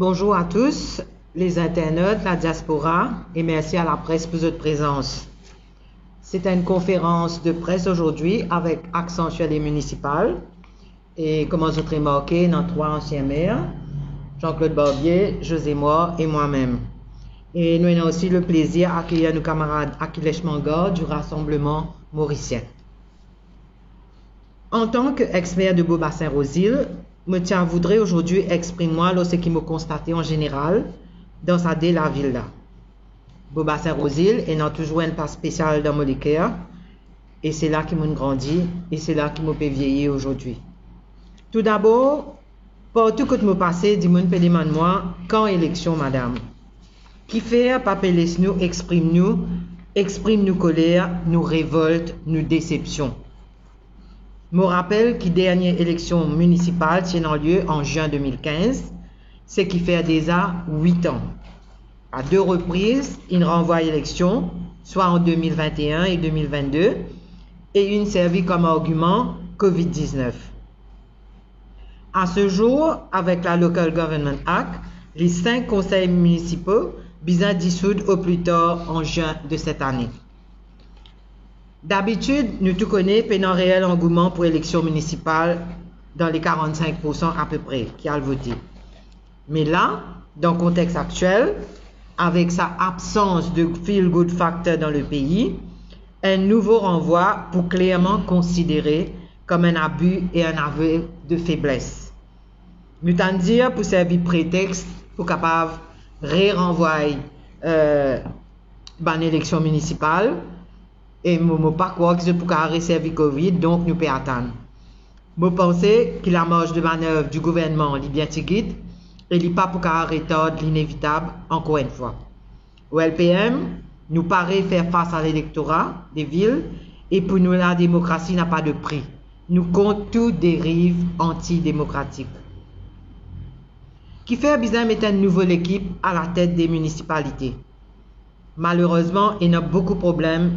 Bonjour à tous, les internautes, la diaspora, et merci à la presse pour votre présence. C'est une conférence de presse aujourd'hui avec accent sur les municipales. Et comme vous avez remarqué, dans 3 anciens maires, Jean-Claude Barbier, José Moore et moi-même. Et nous avons aussi le plaisir d'accueillir nos camarades Achilles Mangor du Rassemblement mauricien. En tant qu'expert de Beaubassin-Rosil, je voudrais aujourd'hui exprimer ce qui m'a constaté en général dans sa de la ville là. Beaubassin-Rosil est toujours une place spéciale dans mon cœur et c'est là que m'a grandi et c'est là que m'a vieilli aujourd'hui. Tout d'abord, partout que je passé, du monde peut demander moi quand élection madame. Qui fait papeles nous exprime nous colère, nous révolte, nous déception. Je rappelle que la dernière élection municipale tient lieu en juin 2015, ce qui fait déjà 8 ans. À 2 reprises, il renvoie à l'élection, soit en 2021 et 2022, et une servie comme argument COVID-19. À ce jour, avec la Local Government Act, les 5 conseils municipaux visent dissoudre au plus tard en juin de cette année. D'habitude, nous tout connaissons un réel engouement pour l'élection municipale dans les 45% à peu près qui a voté. Mais là, dans le contexte actuel, avec sa absence de feel-good factor dans le pays, un nouveau renvoi pour clairement considérer comme un abus et un aveu de faiblesse. Nous t'en dire pour servir prétexte pour capable renvoyer une élection municipale et je ne pas croire que c'est pour servir Covid, donc nous pouvons attendre. Je pense que la marge de manœuvre du gouvernement est bien tigite et il n'est pas pour arrêter l'inévitable encore une fois. Au LPM, nous paraît faire face à l'électorat des villes et pour nous la démocratie n'a pas de prix. Nous comptons toute dérive antidémocratique. Qui fait besoin de mettre une nouvelle équipe à la tête des municipalités. Malheureusement, il y a beaucoup de problèmes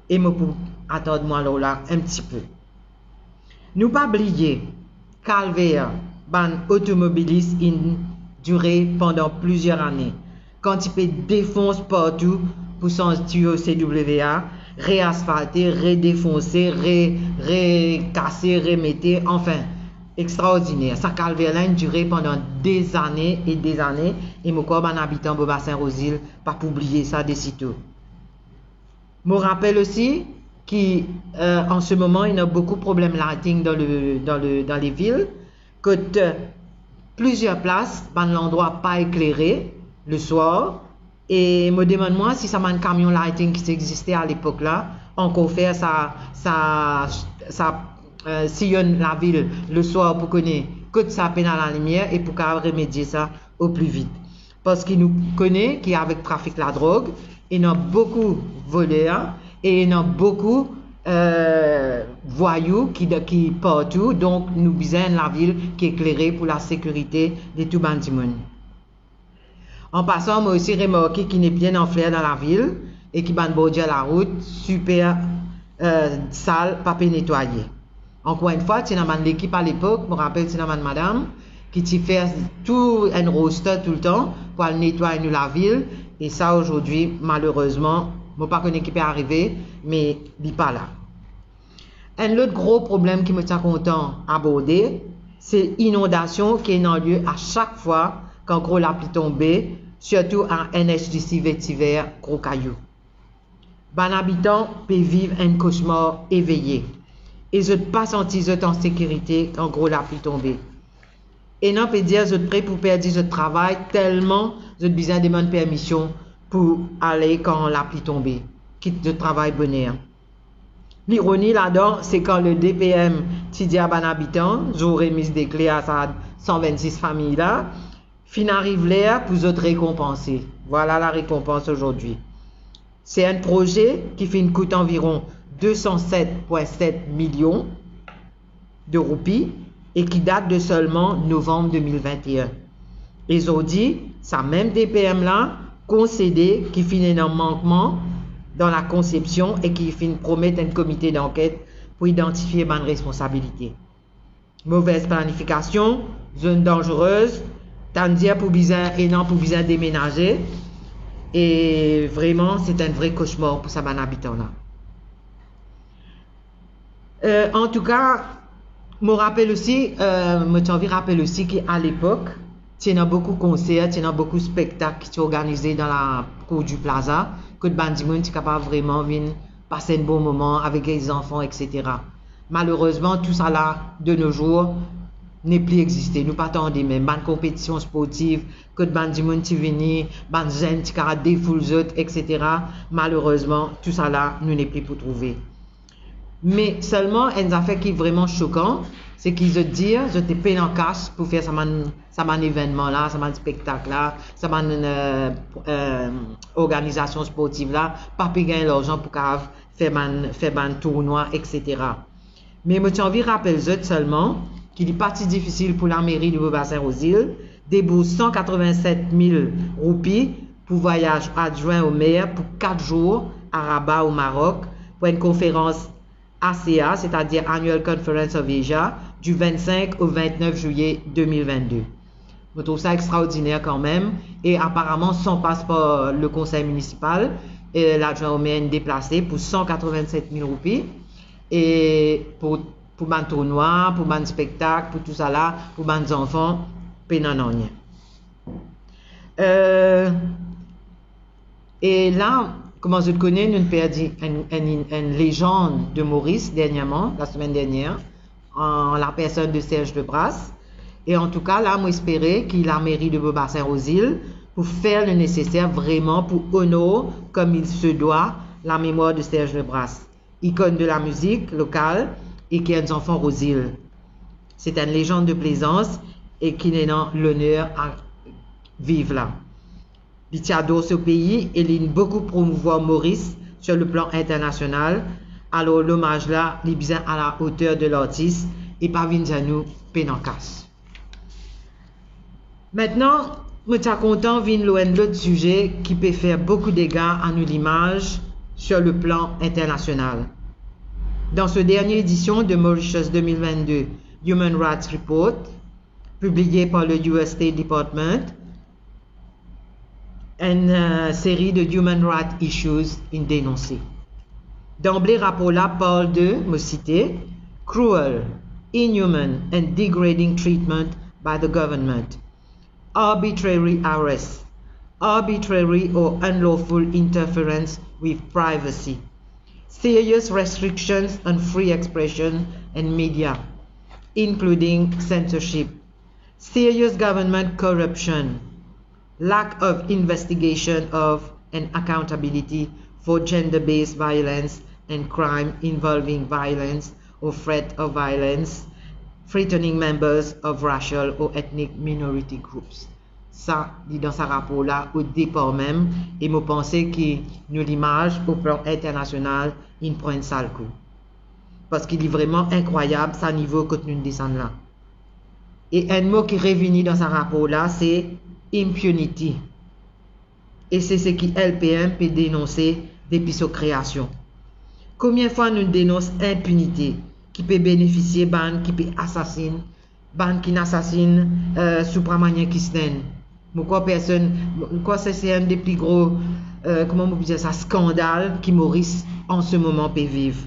et je peux attendre là un petit peu. Nous pas oublier calvaire ban automobiliste in duré pendant plusieurs années. Quand il peut défoncer partout pour son tuyau CWA, réasphalter, redéfoncer, recasser, remettre, enfin, extraordinaire. Ça calvaire là duré pendant des années et je comme un habitant Beaubassin-Rosil pas pour oublier ça des sitôt. Je me rappelle aussi qu'en ce moment, il y a beaucoup de problèmes lighting dans les villes, que plusieurs places, l'endroit pas éclairé le soir, et me demande moi si ça m'a un camion lighting qui existait à l'époque là, encore faire ça sillonne la ville le soir pour connaître que ça peine à la lumière et pour remédier ça au plus vite. Parce qu'il nous connaît qu'avec trafic la drogue, il y a beaucoup de voleurs et il y a beaucoup voyous qui partout. Donc, nous besoin la ville qui est éclairée pour la sécurité de tout le monde. En passant, moi aussi remarqué qu'il est bien en flair dans la ville et qu'il bordure la route super sale, pas nettoyé. Encore une fois, c'est l'équipe à l'époque, je me rappelle, c'est madame qui fait tout un roster tout le temps pour nettoyer la ville. Et ça, aujourd'hui, malheureusement, je ne sais pas qu'on est arrivé, mais il n'est pas là. Un autre gros problème qui me tient content d'aborder, c'est l'inondation qui est en lieu à chaque fois quand gros la pluie tombe, surtout en NHDC vétiver, gros cailloux. Les habitants peuvent vivre un cauchemar éveillé. Et je ne pas sentir en sécurité quand gros la pluie tombe. Et non peut dire je suis prêt pour perdre ce travail tellement je besoin de demander permission pour aller quand la pluie tombe, quitte le travail bonheur. L'ironie là-dedans, c'est quand le DPM dit à un habitant, j'aurais mis des clés à sa 126 familles là, fin arrive l'air pour autres récompenser. Voilà la récompense aujourd'hui. C'est un projet qui coûte environ 207,7 millions de roupies et qui date de seulement novembre 2021. Ils ont dit, ça même DPM là, concédé qui finit un manquement dans la conception et qui promet un comité d'enquête pour identifier bonnes responsabilités. Mauvaise planification, zone dangereuse, Tandia pour bizarre et non pour bizarre déménager. Et vraiment, c'est un vrai cauchemar pour sa ban habitant là. En tout cas, je me rappelle aussi, qu'à l'époque, il y a beaucoup de concerts, il y a beaucoup de spectacles qui sont organisés dans la cour du plaza, que de bandimons sont capables vraiment de passer un bon moment avec les enfants, etc. Malheureusement, tout ça là, de nos jours, n'est plus existé. Nous partons des mêmes compétitions sportives, que de bandimons qui viennent, ban jeunes qui défoulent autres, etc. Malheureusement, tout ça là, nous n'est plus pour trouver. Mais seulement, un affaire qui est vraiment choquant, c'est qu'ils se disent, je te paye en cash pour faire ça événement là, ça spectacle là, ça organisation sportive là, pas payer l'argent pour faire un tournoi, etc. Mais je tiens envie de rappeler seulement qu'il est parti difficile pour la mairie de Beaubassin-aux-Îles, débourse 187 000 roupies pour voyage adjoint au maire pour 4 jours à Rabat au Maroc pour une conférence ACA, c'est-à-dire Annual Conference of Asia, du 25 au 29 juillet 2022. Je trouve ça extraordinaire quand même. Et apparemment, sans passeport, le conseil municipal et l'adjoint au maire déplacé pour 187 000 roupies. Et pour un tournoi, pour un spectacle, pour tout ça là, pour les enfants, pénanonien. Et là, comment je connais, nous avons perdu une légende de Maurice dernièrement, la semaine dernière, en la personne de Serge Lebrasse. Et en tout cas, là, moi, j'espérais qu'il a la mairie de Beaubassin-aux-Îles pour faire le nécessaire vraiment pour honorer, comme il se doit, la mémoire de Serge Lebrasse, icône de la musique locale et qui a des enfants aux îles. C'est une légende de plaisance et qui n'a l'honneur à vivre là. Il adore ce pays et il beaucoup promouvoir Maurice sur le plan international. Alors l'hommage là, il est bien à la hauteur de l'artiste et pas venir nous pénancas. Maintenant, je suis content de venir loin de l'autre sujet qui peut faire beaucoup de dégâts à nous l'image sur le plan international. Dans cette dernière édition de Mauritius 2022 Human Rights Report, publié par le US State Department, une série de human rights issues dénoncées. D'emblée, rapport là parle de, me citer, cruel, inhuman and degrading treatment by the government, arbitrary arrest, arbitrary or unlawful interference with privacy, serious restrictions on free expression and media, including censorship, serious government corruption, lack of investigation of and accountability for gender-based violence and crime involving violence or threat of violence, threatening members of racial or ethnic minority groups. Ça, dit dans ce rapport-là, au départ même, et me pensais que nous l'image au plan international, il prend un sale coup. Parce qu'il est vraiment incroyable, ça niveau que nous descendons là. Et un mot qui est revenu dans ce rapport-là, c'est impunity. Et c'est ce qui LPM peut dénoncer depuis sa création. Combien de fois nous dénonçons impunité qui peut bénéficier ban qui peut assassiner, ban qui n'assassine supramania qui se pourquoi personne, pourquoi c'est un des plus gros, comment on peut dire ça, scandale qui Maurice en ce moment peut vivre.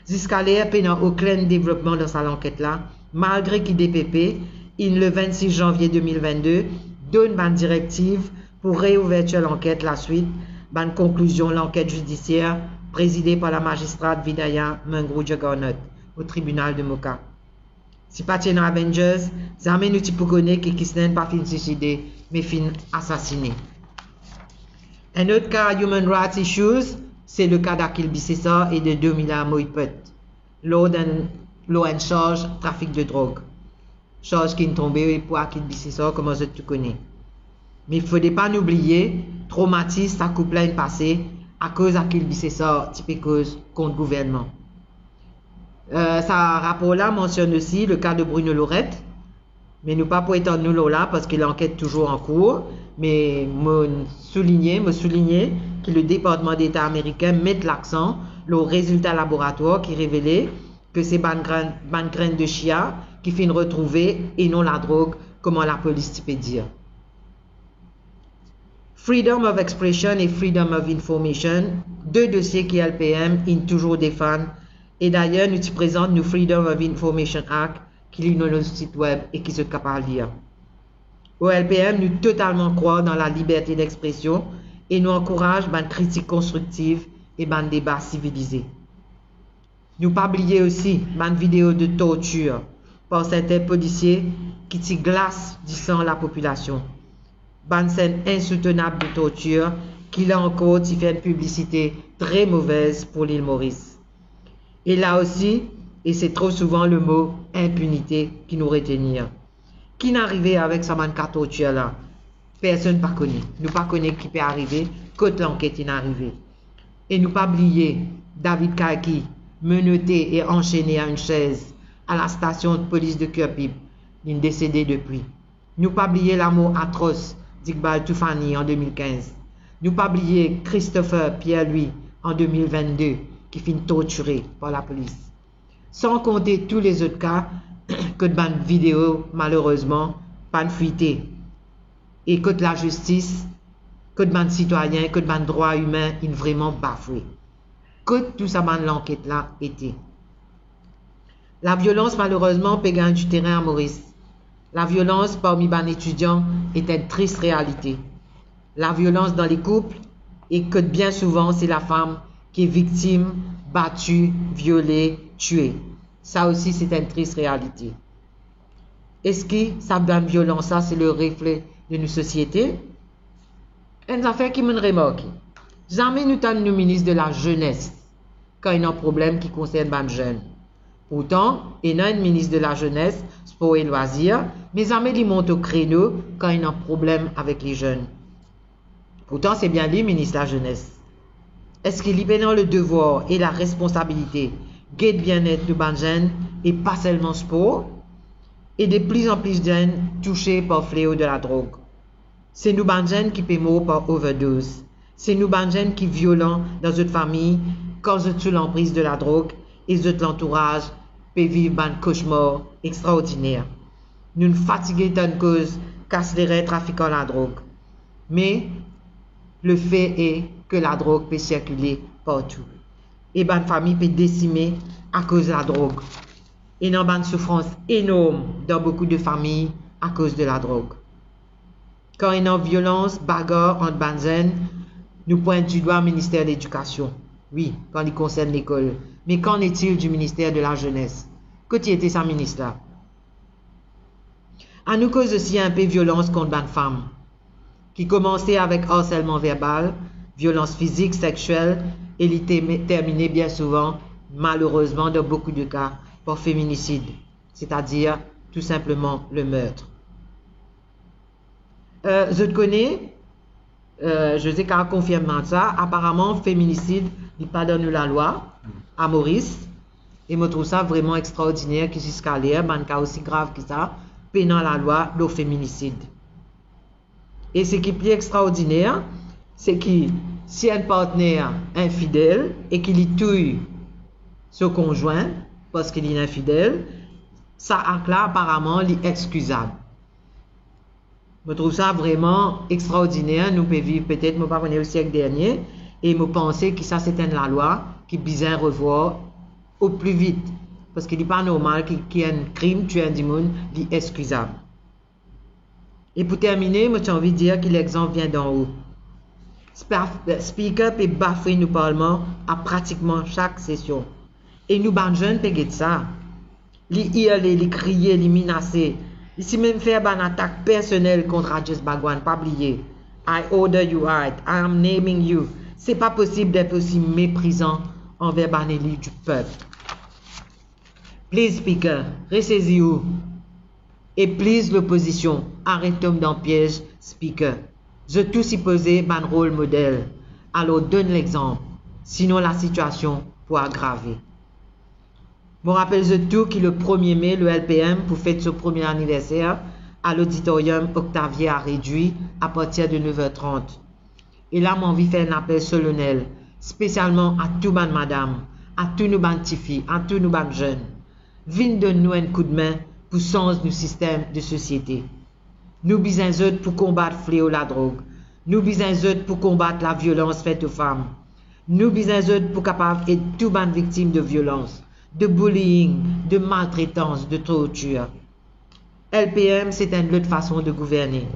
Jusqu'à l'air, il n'y a aucun développement dans cette enquête-là, malgré qu'il DPP, le 26 janvier 2022, donne une directive pour réouverture l'enquête la suite, une conclusion l'enquête judiciaire présidée par la magistrate Vidaya Mengrou Jagannath au tribunal de Moka. Si pas de Avengers, jamais nous ne connaissons que Kisnen pas fin suicidé, mais fin assassiné. Un autre cas Human Rights Issues, c'est le cas d'Akil Bissessa et de Domila Moipet, l'eau en charge trafic de drogue. Charge qui est tombée pour Akil Bissessa, comme je te connais. Mais il ne faudrait pas oublier, traumatisme, ça couple l'année passée, à cause d'Akil Bissessa, typique cause contre le gouvernement. Ce rapport-là mentionne aussi le cas de Bruno Lorette, mais nous pas pour étendre nous là parce que l'enquête est toujours en cours, mais me souligner que le département d'État américain met l'accent le résultat laboratoire qui révélait que c'est ban graines de chia qui finissent retrouver et non la drogue, comment la police peut dire. Freedom of Expression et Freedom of Information, deux dossiers qui LPM in toujours défendent. Et d'ailleurs, nous te présentons le Freedom of Information Act qui lit notre site web et qui se capable de lire. Au LPM, nous totalement croyons dans la liberté d'expression et nous encourageons une critique constructive et un débat civilisé. Nous pas oublier aussi une vidéo de torture par certains policiers qui t'y glacent disant la population. Une scène insoutenable de torture qui là encore t'y fait une publicité très mauvaise pour l'île Maurice. Et là aussi, et c'est trop souvent le mot impunité qui nous retenir. Qui n'arrivait avec sa manne torture là? Personne ne connaît. Nous pas connaît qui peut arriver quand l'enquête est arrivée. Et nous pas oublier David Kaki, menotté et enchaîné à une chaise à la station de police de Kirpip, il est décédé depuis. Nous pas oublier la mort atroce d'Iqbal Toufani en 2015. Nous pas oublier Christopher Pierre-Louis en 2022 qui finit torturé par la police. Sans compter tous les autres cas que de bandes vidéo malheureusement pas fuité. Et que de la justice, que de bandes citoyens, que de bandes droits humains, ils vraiment bafoué. Que tout ça bande l'enquête là était. La violence malheureusement peut gagner du terrain à Maurice. La violence parmi les étudiants est une triste réalité. La violence dans les couples et que bien souvent c'est la femme qui est victime, battue, violée, tuée. Ça aussi c'est une triste réalité. Est-ce que cette violence ça c'est le reflet de nos sociétés? Une affaire qui me remarque. Jamais nous sommes nos ministres de la jeunesse quand il y a un problème qui concerne les jeunes. Pourtant, il y a une ministre de la jeunesse, sport et loisirs, mais jamais il monte au créneau quand il y a un problème avec les jeunes. Pourtant, c'est bien lui, ministre de la jeunesse. Est-ce qu'il y a le devoir et la responsabilité de bien-être de les jeunes et pas seulement sport? Et de plus en plus de jeunes touchés par le fléau de la drogue. C'est nous les jeunes qui payent par overdose. C'est nous les jeunes qui sont violents dans notre famille quand ils sont sous l'emprise de la drogue et notre entourage peut vivre un cauchemar extraordinaire. Nous nous fatiguons d'une cause qu'accélérer trafiquant la drogue. Mais le fait est que la drogue peut circuler partout. Et une famille peut décimer à cause de la drogue. Et il y a une souffrance énorme dans beaucoup de familles à cause de la drogue. Quand il y a une violence, bagarre entre banzen, nous pointons du doigt au ministère de l'Éducation. Oui, quand il concerne l'école. Mais qu'en est-il du ministère de la Jeunesse? Que tu étais sa ministre là? À nous cause aussi un peu de violence contre les femmes, qui commençait avec harcèlement verbal, violence physique, sexuelle, et il terminait bien souvent, malheureusement dans beaucoup de cas, par féminicide, c'est-à-dire tout simplement le meurtre. Je te connais, je sais qu'à confirmer ça, apparemment féminicide n'est pas dans la loi à Maurice, et je trouve ça vraiment extraordinaire que jusqu'à l'air, un cas aussi grave que ça, pénal la loi le féminicide. Et ce qui est plus extraordinaire, c'est que si un partenaire infidèle et qu'il tue son conjoint parce qu'il est infidèle, ça acte là apparemment est excusable. Je trouve ça vraiment extraordinaire. Nous pouvons vivre peut-être, je ne sais pas au siècle dernier, et je pense que ça c'est une la loi qui est bien revoir au plus vite. Parce qu'il n'est pas normal qu'il y ait un crime, tuer un démon, est excusable. Et pour terminer, j'ai envie de dire que l'exemple vient d'en haut. Speaker peut bafouer nos parlements à pratiquement chaque session. Et nous, les jeunes, peut être ça. Les hurler, les crier, les menacer. Ici même faire une attaque personnelle contre Rajesh Bhagwan, pas oublier. I order you out, I am naming you. C'est pas possible d'être aussi méprisant envers les élus du peuple. Please, Speaker, ressaisis-vous. Et please, l'opposition, arrête-toi dans le piège, Speaker. Je tous supposé un rôle modèle. Alors donne l'exemple. Sinon, la situation pourra aggraver. Je me rappelle tout que le 1er mai, le LPM, pour fêter son premier anniversaire, à l'auditorium Octavier a réduit à partir de 9h30. Et là, j'ai envie de faire un appel solennel, spécialement à tous les madame, à tous nos petits filles, à tous nos jeunes. Viens donner-nous un coup de main pour changer nos systèmes de société. Nous besoin pour combattre le fléau la drogue. Nous besoin pour combattre la violence faite aux femmes. Nous besoin pour capable aider toutes les victimes de violence, de bullying, de maltraitance, de torture. LPM, c'est une autre façon de gouverner.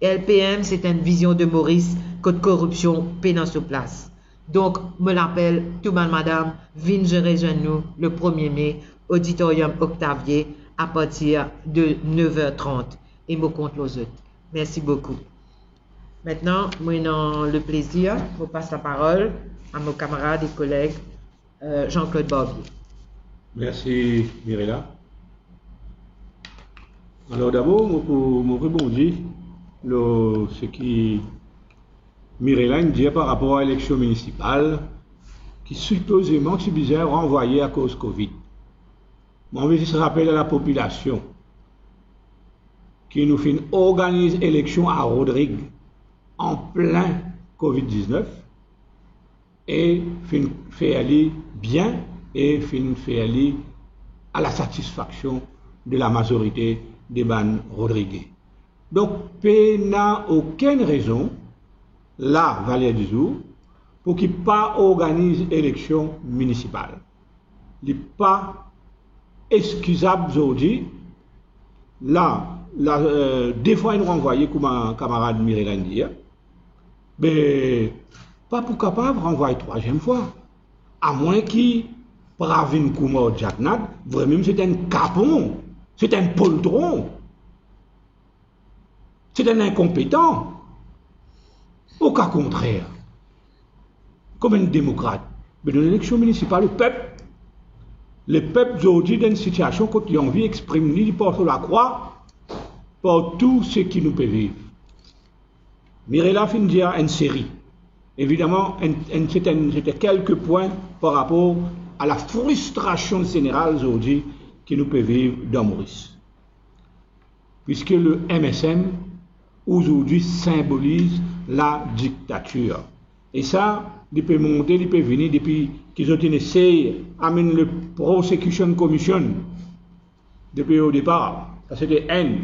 LPM, c'est une vision de Maurice contre corruption pénale sur place. Donc, me l'appelle, tout le monde, madame, venez rejoindre nous le 1er mai, auditorium Octavier, à partir de 9h30. Et me compte les autres. Merci beaucoup. Maintenant, moi, j'ai le plaisir, je passe la parole à mon camarade et collègue Jean-Claude Barbier. Merci, Mirella. Alors d'abord, je rebondis ce qui Mirella dit par rapport à l'élection municipale qui supposément est bizarre renvoyée à cause Covid. On veut juste rappeler à la population qui nous fait organise élection à Rodrigue en plein Covid-19 et fait aller bien et fait aller à la satisfaction de la majorité des ban Rodriguez. Donc, P n'a aucune raison, la Valère du Jour, pour qu'il pas organise élection municipale. Il n'est pas excusable aujourd'hui. Là, des fois, il nous renvoie, comme un camarade Mirella dit, mais pas pour capable renvoyer troisième fois. À moins qu'il Pravin Kumar Jagannath, vraiment c'est un capon, c'est un poltron, c'est un incompétent. Au cas contraire, comme un démocrate, mais dans l'élection municipale, le peuple aujourd'hui dans une situation quand il a envie d'exprimer, il porte la croix pour tout ce qui nous peut vivre. Mirella fin dire une série. Évidemment, c'était quelques points par rapport à la frustration générale aujourd'hui qui nous peut vivre dans Maurice. Puisque le MSM aujourd'hui symbolise la dictature. Et ça, il peut monter, il peut venir depuis qu'ils ont essayé d'amener le Prosecution Commission depuis au départ. Ça c'était haine.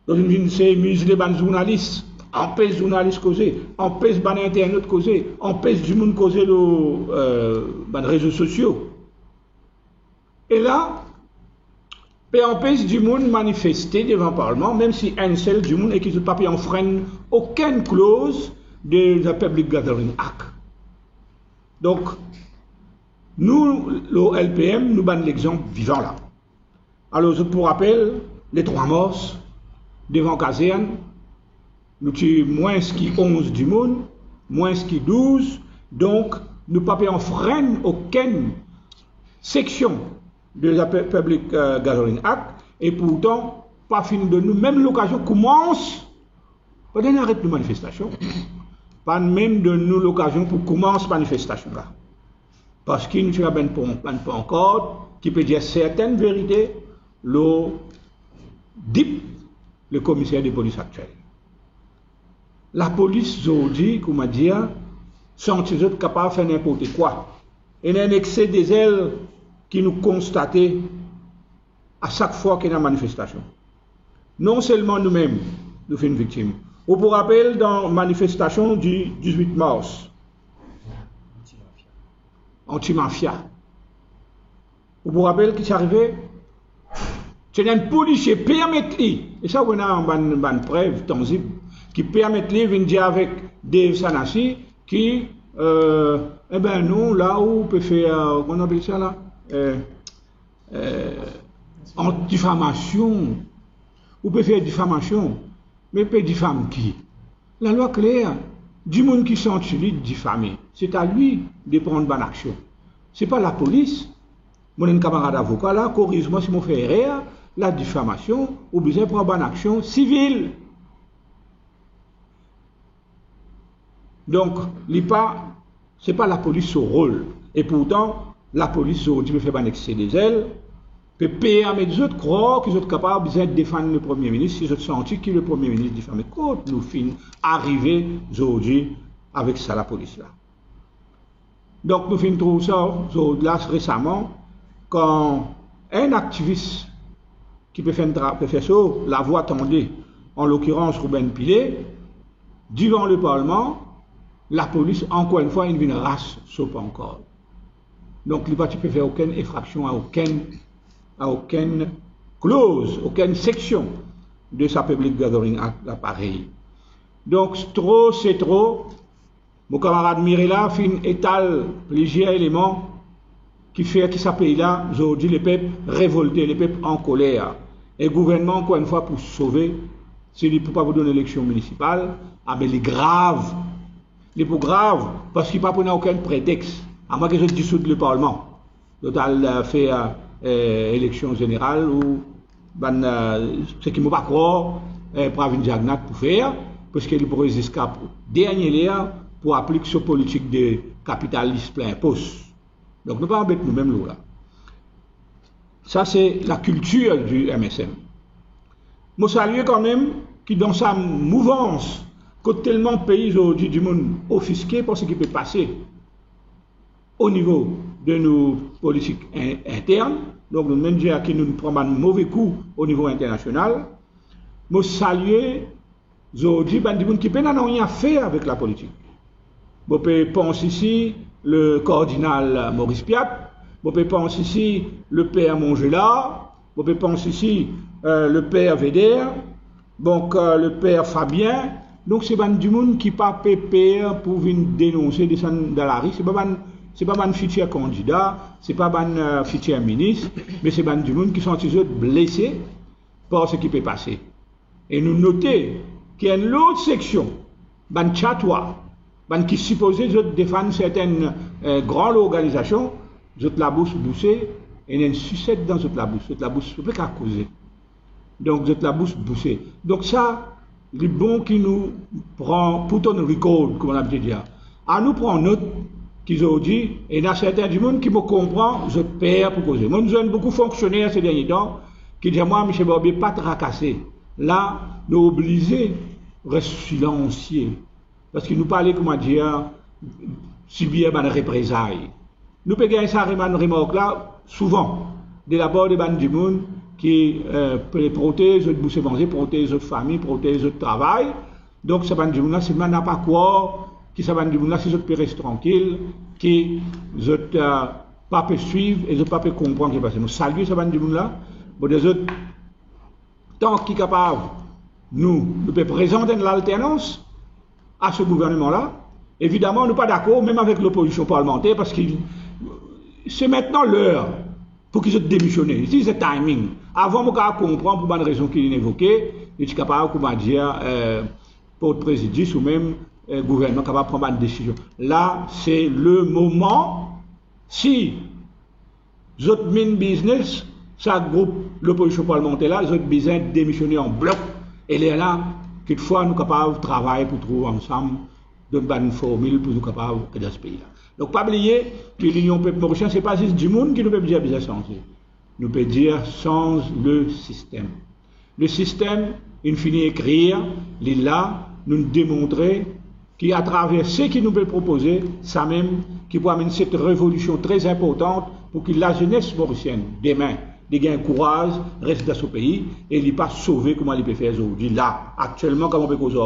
Donc ils ont muselé les journalistes, empêche les journalistes causer, empêche les internautes causer, empêche du monde causer les réseaux sociaux. Et là, peut empêcher du monde manifester devant le Parlement, même si un seul du monde et qu'ils ne pas enfreindre aucune clause de la Public Gathering Act. Donc, nous, le LPM, nous donnons l'exemple vivant là. Alors, pour rappel, les 3 morts devant caserne, nous tuons moins qui 11 du monde, moins qui 12, donc nous ne pouvons pas enfreindre aucune section de la Public Gathering Act, et pourtant, pas fini de nous, même l'occasion commence, pas d'un arrêt de manifestation, pas même de nous l'occasion pour commencer la manifestation là. Parce qu'il nous a pas encore, qui peut dire certaines vérités, le DIP, le commissaire de police actuel. La police aujourd'hui, comme on dit, sont capables de faire n'importe quoi. Et il y a un excès des ailes qui nous constatent à chaque fois qu'il y a une manifestation. Non seulement nous-mêmes, nous faisons une victime. Ou pour rappel, dans la manifestation du 18 mars, anti-mafia. Ou pour rappel, qui s'est arrivé, c'est un policier permettre, et ça, on a une preuve tangible, qui permet de venir dire avec Dave Sanassi, qui, eh ben non, là où on peut faire, on appelle ça là, en diffamation, on peut faire diffamation, mais peut diffamer qui? La loi claire, du monde qui sont lui diffamé, c'est à lui de prendre bonne action. Ce n'est pas la police. Mon camarade avocat là, corrige-moi si je fais erreur, la diffamation, ou besoin de prendre bonne action civile. Donc, ce n'est pas la police son rôle. Et pourtant, la police aujourd'hui peut faire un excès des ailes, peut permettre les autres croire qu'ils sont capables de défendre le Premier ministre, s'ils ont senti que le Premier ministre diffamé. Quand nous finissons arriver aujourd'hui avec ça, la police là. Donc, nous finissons trouver ça là récemment, quand un activiste qui peut faire ça, la voix tendue, en l'occurrence Ruben Pilet, devant le Parlement, la police, encore une fois, une race sauf encore. Donc, le parti ne peut faire aucune infraction à aucune clause, aucune section de sa Public Gathering Act pareil. Donc, trop, c'est trop. Mon camarade Mirela fin étale plusieurs éléments qui fait que ça pays là, aujourd'hui, les peuples révoltés, les peuples en colère. Et le gouvernement, encore une fois, pour sauver, c'est ne peut pas vous donner l'élection municipale, ah mais les graves. Les plus graves, parce qu'il n'y a pas aucun prétexte, à moins que je dissoute le Parlement. Total fait élection générale ou ce qui ne m'a pas croire Pravin Jagnat pour faire, parce qu'il pourrait escaper dernier l'air pour appliquer ce politique de capitaliste plein poste. Donc nous ne pas embêter nous-mêmes là. Ça c'est la culture du MSM. Je salue quand même qui dans sa mouvance, que tellement de pays aujourd'hui du monde offusqué pour ce qui peut passer au niveau de nos politiques internes. Donc nous même dire que nous prenons un mauvais coup au niveau international. Je salue aujourd'hui des gens qui n'ont rien à faire avec la politique. Je peux penser ici le cardinal Maurice Piat, je peux penser ici le père Mongela, je peux penser ici le père Véder, donc le père Fabien. Donc c'est du monde qui pas pépère pour venir dénoncer descendre dans la rue. C'est pas un futur candidat, c'est pas un futur ministre, mais c'est du monde qui sont blessés par ce qui peut passer. Et nous notons qu'il y a une autre section, ban chatois, qui supposait défendre certaines grandes organisations, la bouche boussée, et il y a une sucette dans la bouche, c'est pas qu'à causer. Donc la bouche boussée. Donc ça, les bons qui nous prend pour ton record, comme on a dit, à nous prendre note qu'ils ont dit, et il y a certains du monde qui me comprennent, je perds pour causer. Moi, nous avons beaucoup de fonctionnaires ces derniers temps qui disent, moi, M. Barbier, pas tracasser. Là, nous obligés rester silencieux. Parce qu'il nous parlait, comment dire, subir des représailles. Nous pouvons gagner ça, remarque là, souvent, de la part des bandes du monde qui protègent notre bouche manger, protègent notre famille, protègent notre travail. Donc, ce bande du monde là, c'est n'a pas quoi, qui ce bande du monde là, c'est notre peut rester tranquille, qui ne pas peut suivre et ne pas peut comprendre ce qui est passé. Nous saluons ce bande du monde là, pour des autres, tant qu'ils sont capables, nous pouvons présenter l'alternance à ce gouvernement-là. Évidemment, nous ne sommes pas d'accord, même avec l'opposition parlementaire, parce que c'est maintenant l'heure pour qu'ils soient démissionnés. Ici, c'est timing. Avant, on comprendre pour une raison qu'il est évoquée, il est capable, comment dire, pour le président ou même le gouvernement capable de prendre une décision. Là, c'est le moment. Si les autres mines business, ça groupe l'opposition parlementaire là, les autres besoin de démissionner en bloc. Et là, quelquefois, nous sommes capables de travailler pour trouver ensemble une formule pour nous capables de ce pays-là. Donc, pas oublier que l'Union peuple mauricien, ce n'est pas juste du monde qui nous peut dire bien changer. Nous peut dire change le système. Le système, il finit écrire, il est là, nous démontrer qu'à travers ce qu'il nous peut proposer, ça même, qui peut amener cette révolution très importante pour que la jeunesse mauricienne, demain, ait un courage, reste dans ce pays et il n'est pas sauvé comme il peut faire aujourd'hui. Là, actuellement, comme on peut causer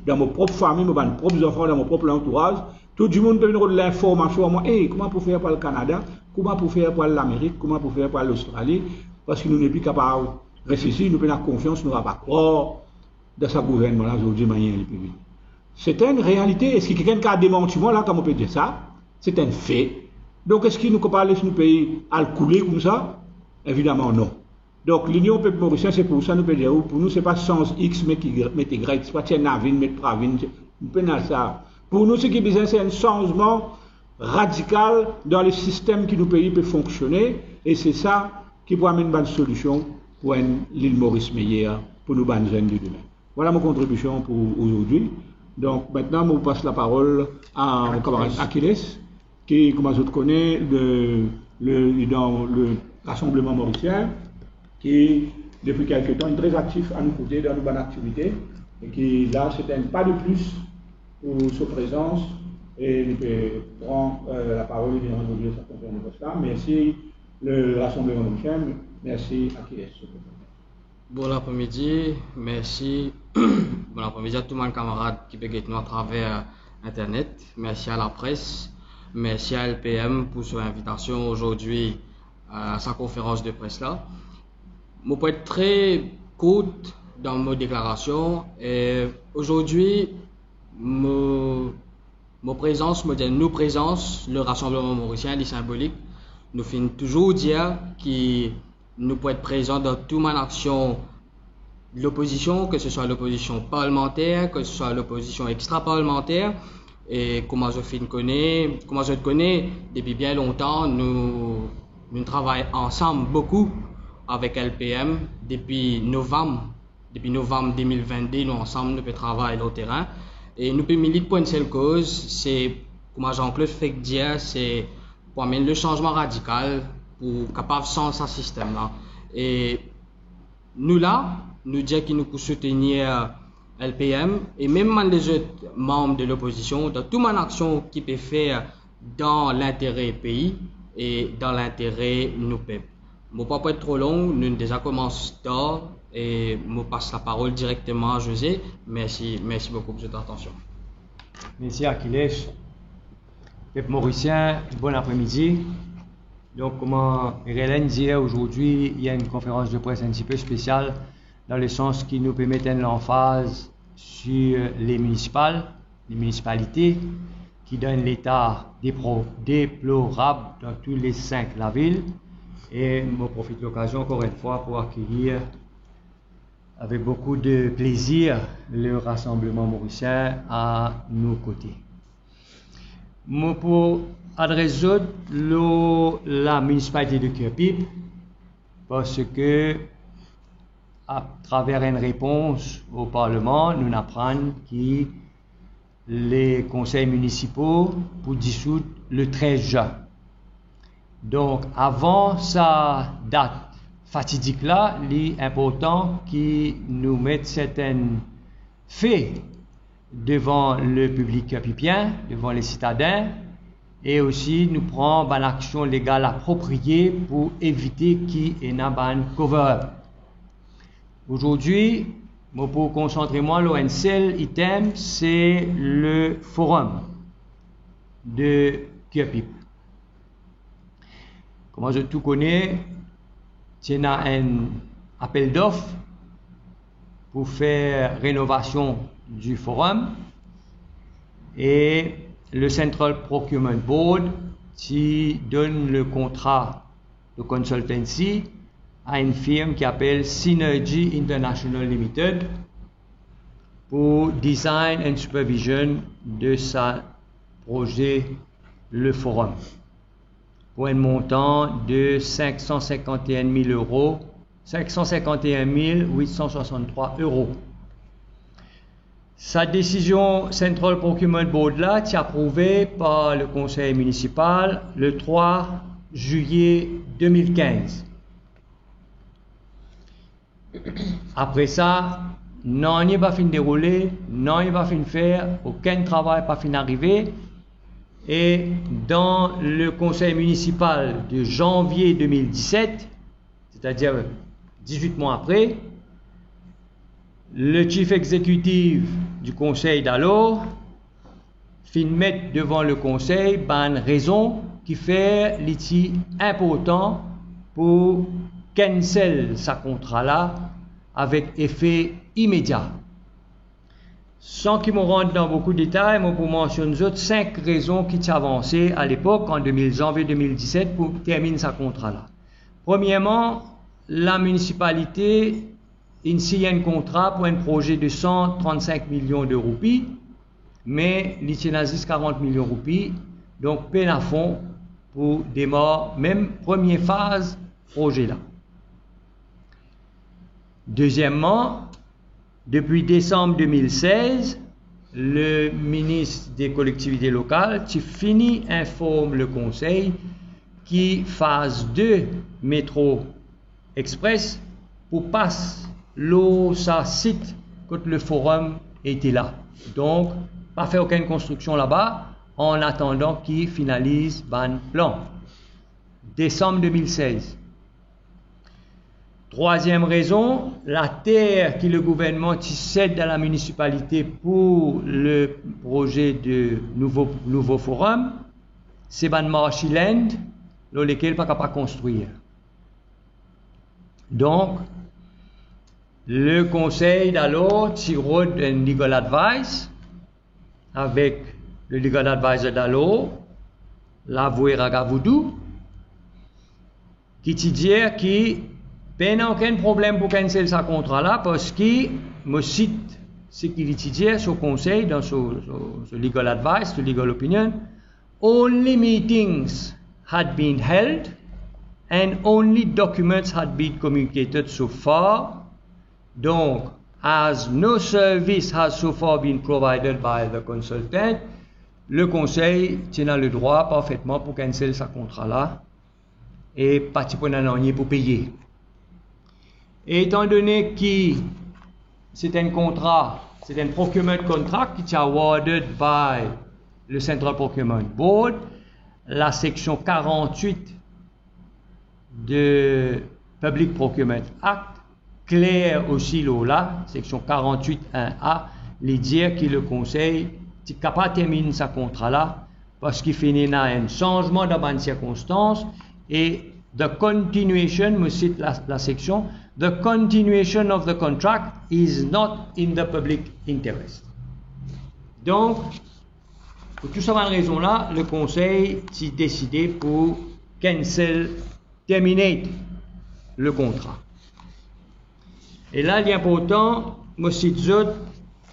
dans mon propre famille, mes propres enfants, dans mon propre entourage, tout le monde peut me donner l'information à moi, hey, comment pour faire pour le Canada, comment pour faire pour l'Amérique, comment pour faire pour l'Australie, parce que nous n'sommes plus capables de réfléchir, nous avons la confiance, nous n'avons pas croire dans ce gouvernement-là aujourd'hui, manière le public. C'est une réalité. Est-ce que quelqu'un a démenti moi là, comme on peut dire ça? C'est un fait. Donc, est-ce qu'il nous parle de nos pays à le couler comme ça? Évidemment, non. Donc, l'Union peuple mauricien, c'est pour ça, nous pouvons dire, pour nous, ce n'est pas sens X, mais Y, c'est pas tiens Navin, mais Pravin, nous pouvons ça. Pour nous, ce qui est besoin, c'est un changement radical dans le système qui nous pays peut fonctionner, et c'est ça qui peut amener une bonne solution pour l'île Maurice meilleure, pour nous, bonnes jeunes du demain. Voilà ma contribution pour aujourd'hui. Donc, maintenant, je vous passe la parole à mon camarade Achilles, qui, comme je connais, dans le Rassemblement mauricien, qui, depuis quelques temps, est très actif à nous côtés dans nos bonnes activités, et qui, là, c'est un pas de plus pour sa présence, et il peut prendre la parole et bien entendu sa conférence. Merci, le Rassemblement mauricien, merci Achilles. Bon après-midi, merci Bon après-midi à tous mes camarades qui peuvent nous à travers Internet. Merci à la presse. Merci à LPM pour son invitation aujourd'hui à sa conférence de presse là. Je peux être très courte dans mes déclarations. Aujourd'hui, nos présence, nos présences, le Rassemblement mauricien, est symbolique. Nous finissons toujours dire que nous pouvons être présents dans toute ma action de l'opposition, que ce soit l'opposition parlementaire, que ce soit l'opposition extra-parlementaire. Et comment je te connais, depuis bien longtemps, nous travaillons ensemble beaucoup avec LPM. Depuis novembre 2022, nous ensemble, nous travaillons au terrain. Et nous pouvons militer pour une seule cause, c'est, comme Jean-Claude fait dire, c'est pour amener le changement radical pour capable sans ce système-là. Et nous là, nous disons que nous pouvons soutenir LPM et même les autres membres de l'opposition dans toute mon action qui peut faire dans l'intérêt pays et dans l'intérêt de nos peuples. Je ne vais pas être trop long, nous déjà commençons tard et je passe la parole directement à José. Merci beaucoup pour votre attention. Merci Achilles. Peuple mauricien, bon après-midi. Donc, comme Hélène disait, aujourd'hui, il y a une conférence de presse un petit peu spéciale dans le sens qui nous permet de l'emphase sur les municipalités qui donnent l'état déplorable dans tous les 5 la ville. Et je profite de l'occasion encore une fois pour accueillir avec beaucoup de plaisir le Rassemblement mauricien à nos côtés. Pour adresser la municipalité de Kirpip, parce que à travers une réponse au Parlement, nous apprenons que les conseils municipaux pour dissoudre le 13 juin. Donc, avant sa date fatidique là, il est important qu'ils nous mettent certains faits devant le public kirpipien, devant les citadins, et aussi nous prendre une action légale appropriée pour éviter qu'il y ait un cover-up. Aujourd'hui, pour concentrer moi, le seul item, c'est le forum de Kirpip. Comme je tout connais, il y a un appel d'offres pour faire rénovation du forum et le Central Procurement Board qui donne le contrat de consultancy à une firme qui s'appelle Synergy International Limited pour design and supervision de sa projet le forum pour un montant de 551 863 euros. Sa décision Central Procurement Board là est approuvée par le conseil municipal le 3 juillet 2015. Après ça, non, il n'y a pas fin de dérouler, non, il n'y a pas fin de faire, aucun travail pas fin d'arriver. Et dans le conseil municipal de janvier 2017, c'est-à-dire 18 mois après, le chief exécutif du conseil d'alors fin mettre devant le conseil une raison qui fait l'outil important pour cancel sa contrat là avec effet immédiat. Sans qu'il me rentre dans beaucoup de détails, je vous mentionne 5 raisons qui ont avancé à l'époque, en janvier 2017, pour terminer sa contrat là. Premièrement, la municipalité signe un contrat pour un projet de 135 millions de roupies, mais il y a 40 millions de roupies, donc peine à fond pour démarrer, même première phase, projet là. Deuxièmement, depuis décembre 2016, le ministre des collectivités locales qui informe le conseil qui phase 2 métro express pour passer l'eau sa site quand le forum était là. Donc, pas faire aucune construction là-bas en attendant qu'il finalise le plan. Décembre 2016. Troisième raison, la terre que le gouvernement cède à la municipalité pour le projet de nouveau forum, c'est un marshland dans lequel on ne peut pas construire. Donc, le conseil d'alors tirera un legal advice avec le legal advisor d'alors, l'avoué Ragavoudou, qui te dit qu'il n'y a aucun problème pour canceller ce contrat-là parce que, je cite ce qu'il dit sur conseil dans ce legal advice, ce legal opinion, only meetings had been held and only documents had been communicated so far. Donc, as no service has so far been provided by the consultant, le conseil tient le droit parfaitement pour canceller ce contrat-là et pas pour payer. Et étant donné que c'est un contrat, c'est un procurement contract qui est awarded by le Central Procurement Board, la section 48 de Public Procurement Act, clair aussi là, section 48.1a, les dire que le conseil est capable de terminer ce contrat-là parce qu'il finit un changement dans une circonstance et the continuation, me cite la section, the continuation of the contract is not in the public interest. Donc, pour toute cette raison-là, le conseil s'est décidé pour terminer le contrat. Et là, il est important, me cite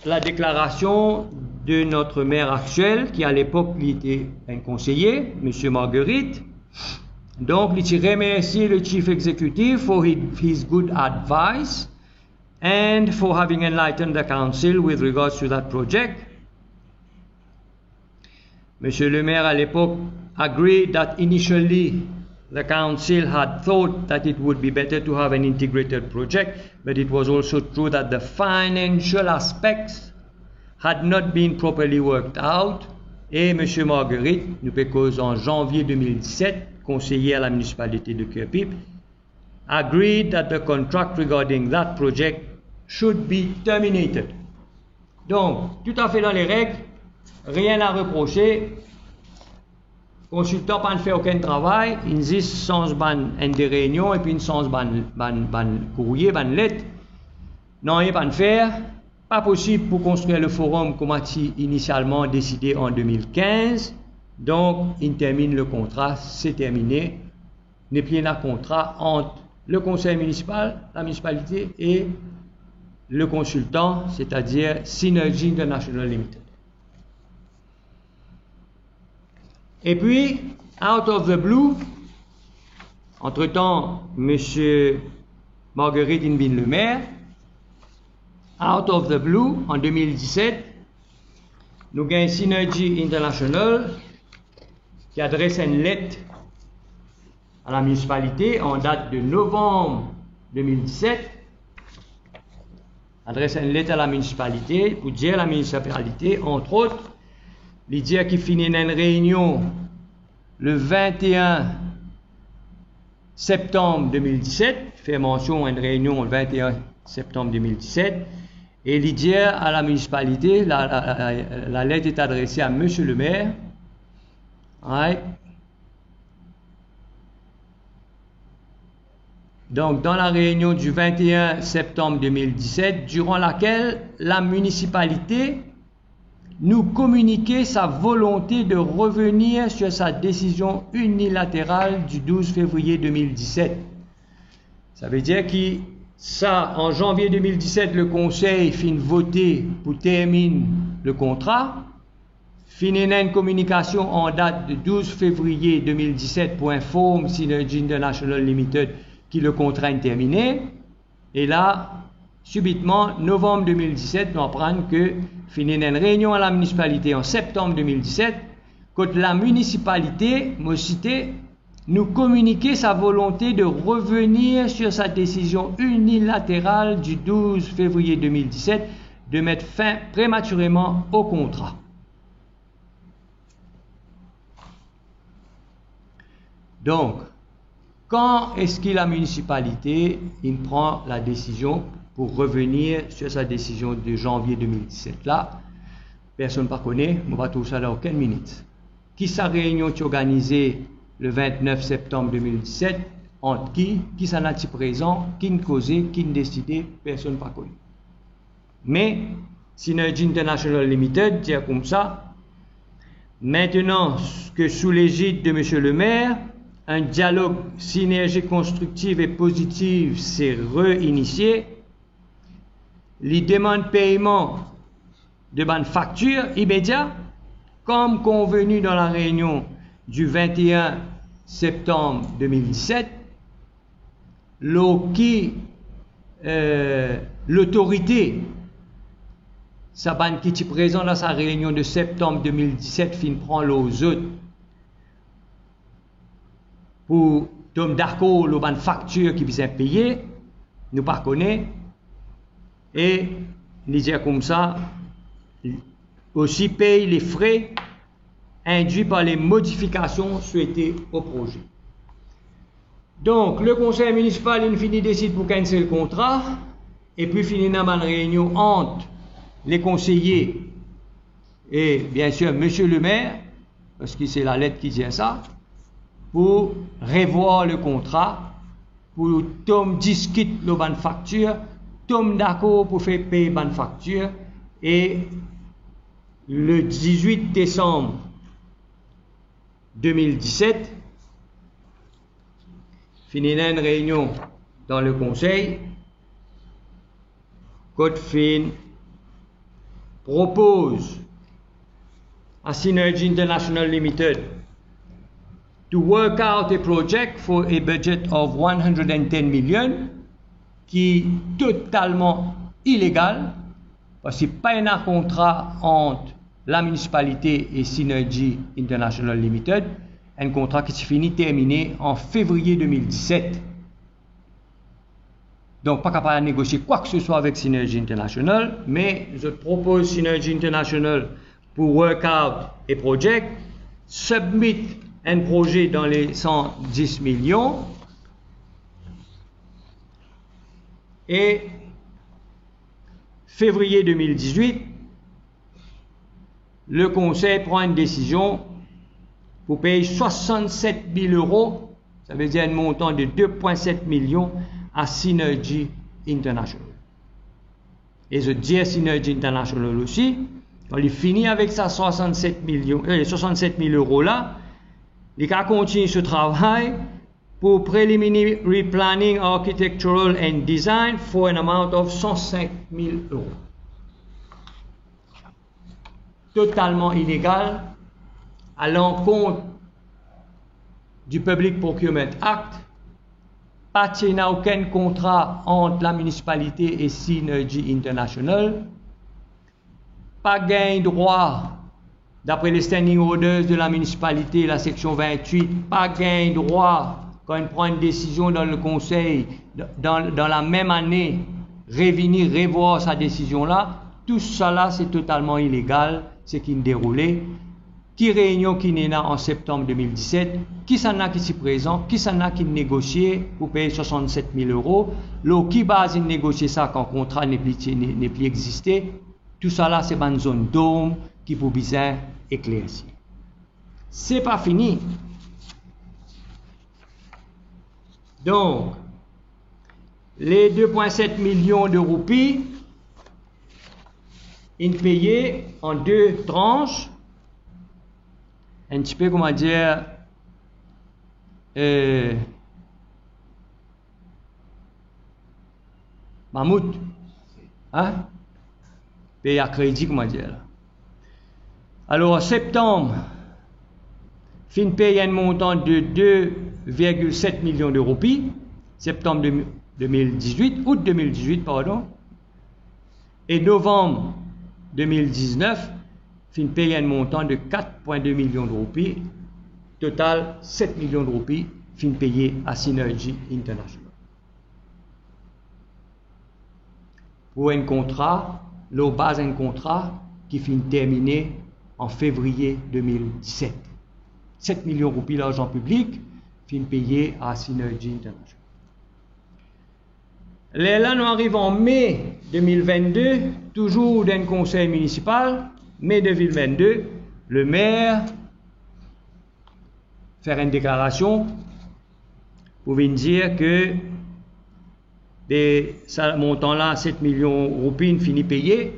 la déclaration de notre maire actuel, qui à l'époque était un conseiller, M. Marguerite. Donc, il remercie le chief executive for his good advice and for having enlightened the council with regards to that project. Monsieur le maire à l'époque agreed that initially the council had thought that it would be better to have an integrated project, but it was also true that the financial aspects had not been properly worked out. Et M. Marguerite, nous pécons en janvier 2017, conseiller à la municipalité de Kerpip, agreed that the contract regarding that project should be terminated. Donc, tout à fait dans les règles, rien à reprocher. Consultant pas fait aucun travail, il existe sans des réunions et puis sans courrier, lettre. Non, il n'y a pas de faire. Pas possible pour construire le forum comme a initialement décidé en 2015. Donc, il termine le contrat, c'est terminé. Il n'y a plus un contrat entre le conseil municipal, la municipalité et le consultant, c'est-à-dire Synergy International Limited. Et puis, out of the blue, entre-temps, M. Marguerite Invin le maire, out of the blue, en 2017, nous avons Synergy International qui adresse une lettre à la municipalité en date de novembre 2017, adresse une lettre à la municipalité pour dire à la municipalité, entre autres, il dit qu'il finit une réunion le 21 septembre 2017, fait mention à une réunion le 21 septembre 2017, et il dit à la municipalité, la lettre est adressée à M. le maire. Right. Donc, dans la réunion du 21 septembre 2017, durant laquelle la municipalité nous communiquait sa volonté de revenir sur sa décision unilatérale du 12 février 2017. Ça veut dire que ça, en janvier 2017, le conseil fin voter pour terminer le contrat, finit une communication en date de 12 février 2017 pour informer Synergy International Limited qui le contrat est terminé. Et là, subitement, novembre 2017, nous apprenons que finit une réunion à la municipalité en septembre 2017, quand la municipalité, m'a cité, nous communiquait sa volonté de revenir sur sa décision unilatérale du 12 février 2017 de mettre fin prématurément au contrat. Donc, quand est-ce que la municipalité il prend la décision pour revenir sur sa décision de janvier 2017 là? Personne ne connaît, on va tout ça dans aucune minute. Qui sa réunion est organisée le 29 septembre 2017? Entre qui s'en a-t-il présent, qui ne causé, qui ne décidé, personne ne connaît. Mais Synergy International Limited dit comme ça, maintenant que sous l'égide de M. le maire, un dialogue synergique constructif et positif s'est réinitié, les demandes paiement de bonnes factures immédiates, comme convenu dans la réunion du 21 septembre 2017, l'autorité Saban qui est présent dans sa réunion de septembre 2017 fin prend les autres pour tomber d'accord les bonnes factures qui besoin payer, nous pas connaît et nous dire comme ça aussi paye les frais induits par les modifications souhaitées au projet. Donc, le conseil municipal décide pour canceller le contrat et puis finit dans une réunion entre les conseillers et bien sûr monsieur le maire, parce que c'est la lettre qui dit ça, pour revoir le contrat, pour tom discute le bonne facture, tom d'accord pour faire payer bonne facture et le 18 décembre 2017 finit une réunion dans le conseil. Codefin propose à Synergy International Limited to work out a project for a budget of 110 million qui est totalement illégal parce qu'il n'y a pas un contrat entre la municipalité et Synergy International Limited, un contrat qui s'est fini terminé en février 2017. Donc, pas capable de négocier quoi que ce soit avec Synergy International, mais je propose Synergy International pour work out a project, submit un projet dans les 110 millions et février 2018, le conseil prend une décision pour payer 67 000 euros, ça veut dire un montant de 2,7 millions à Synergy International. Et je dis à Synergy International aussi, quand il finit avec sa 67 000 euros là, il a continué ce travail pour preliminary planning, architectural and design for an amount of 105 000 euros. Totalement illégal, à l'encontre du Public Procurement Act, pas qu'il n'y a aucun contrat entre la municipalité et Synergy International, pas gain droit, d'après les standing orders de la municipalité, la section 28, pas gain droit quand il prend une décision dans le conseil, dans la même année, revenir revoir sa décision là, tout ça là c'est totalement illégal, c'est qui déroulé. Qui réunion qui n'est là en septembre 2017, qui s'en a qui s'y présent, qui s'en a qui négocié pour payer 67 000 euros, qui base de négocier ça quand le contrat n'est plus existé, tout ça là c'est une zone d'homme qui pour bien éclaircir. C'est pas fini. Donc, les 2,7 millions de roupies, ils payés en 2 tranches, un petit peu, comment dire, mammouth, hein? Paye à crédit, comment dire. Alors, en septembre, fin paye un montant de 2,7 millions de roupies, septembre 2018, août 2018, pardon, et novembre 2019, fin paye un montant de 4,2 millions de roupies, total 7 millions de roupies, fin payé à Synergy International. Pour un contrat, l'eau base un contrat qui finit terminé en février 2017. 7 millions de roupies d'argent public, fin payé à Synergy International. Là, nous arrivons en mai 2022, toujours dans le conseil municipal, mai 2022, le maire faire une déclaration pour venir dire que ce montant-là, 7 millions de roupies, finit payé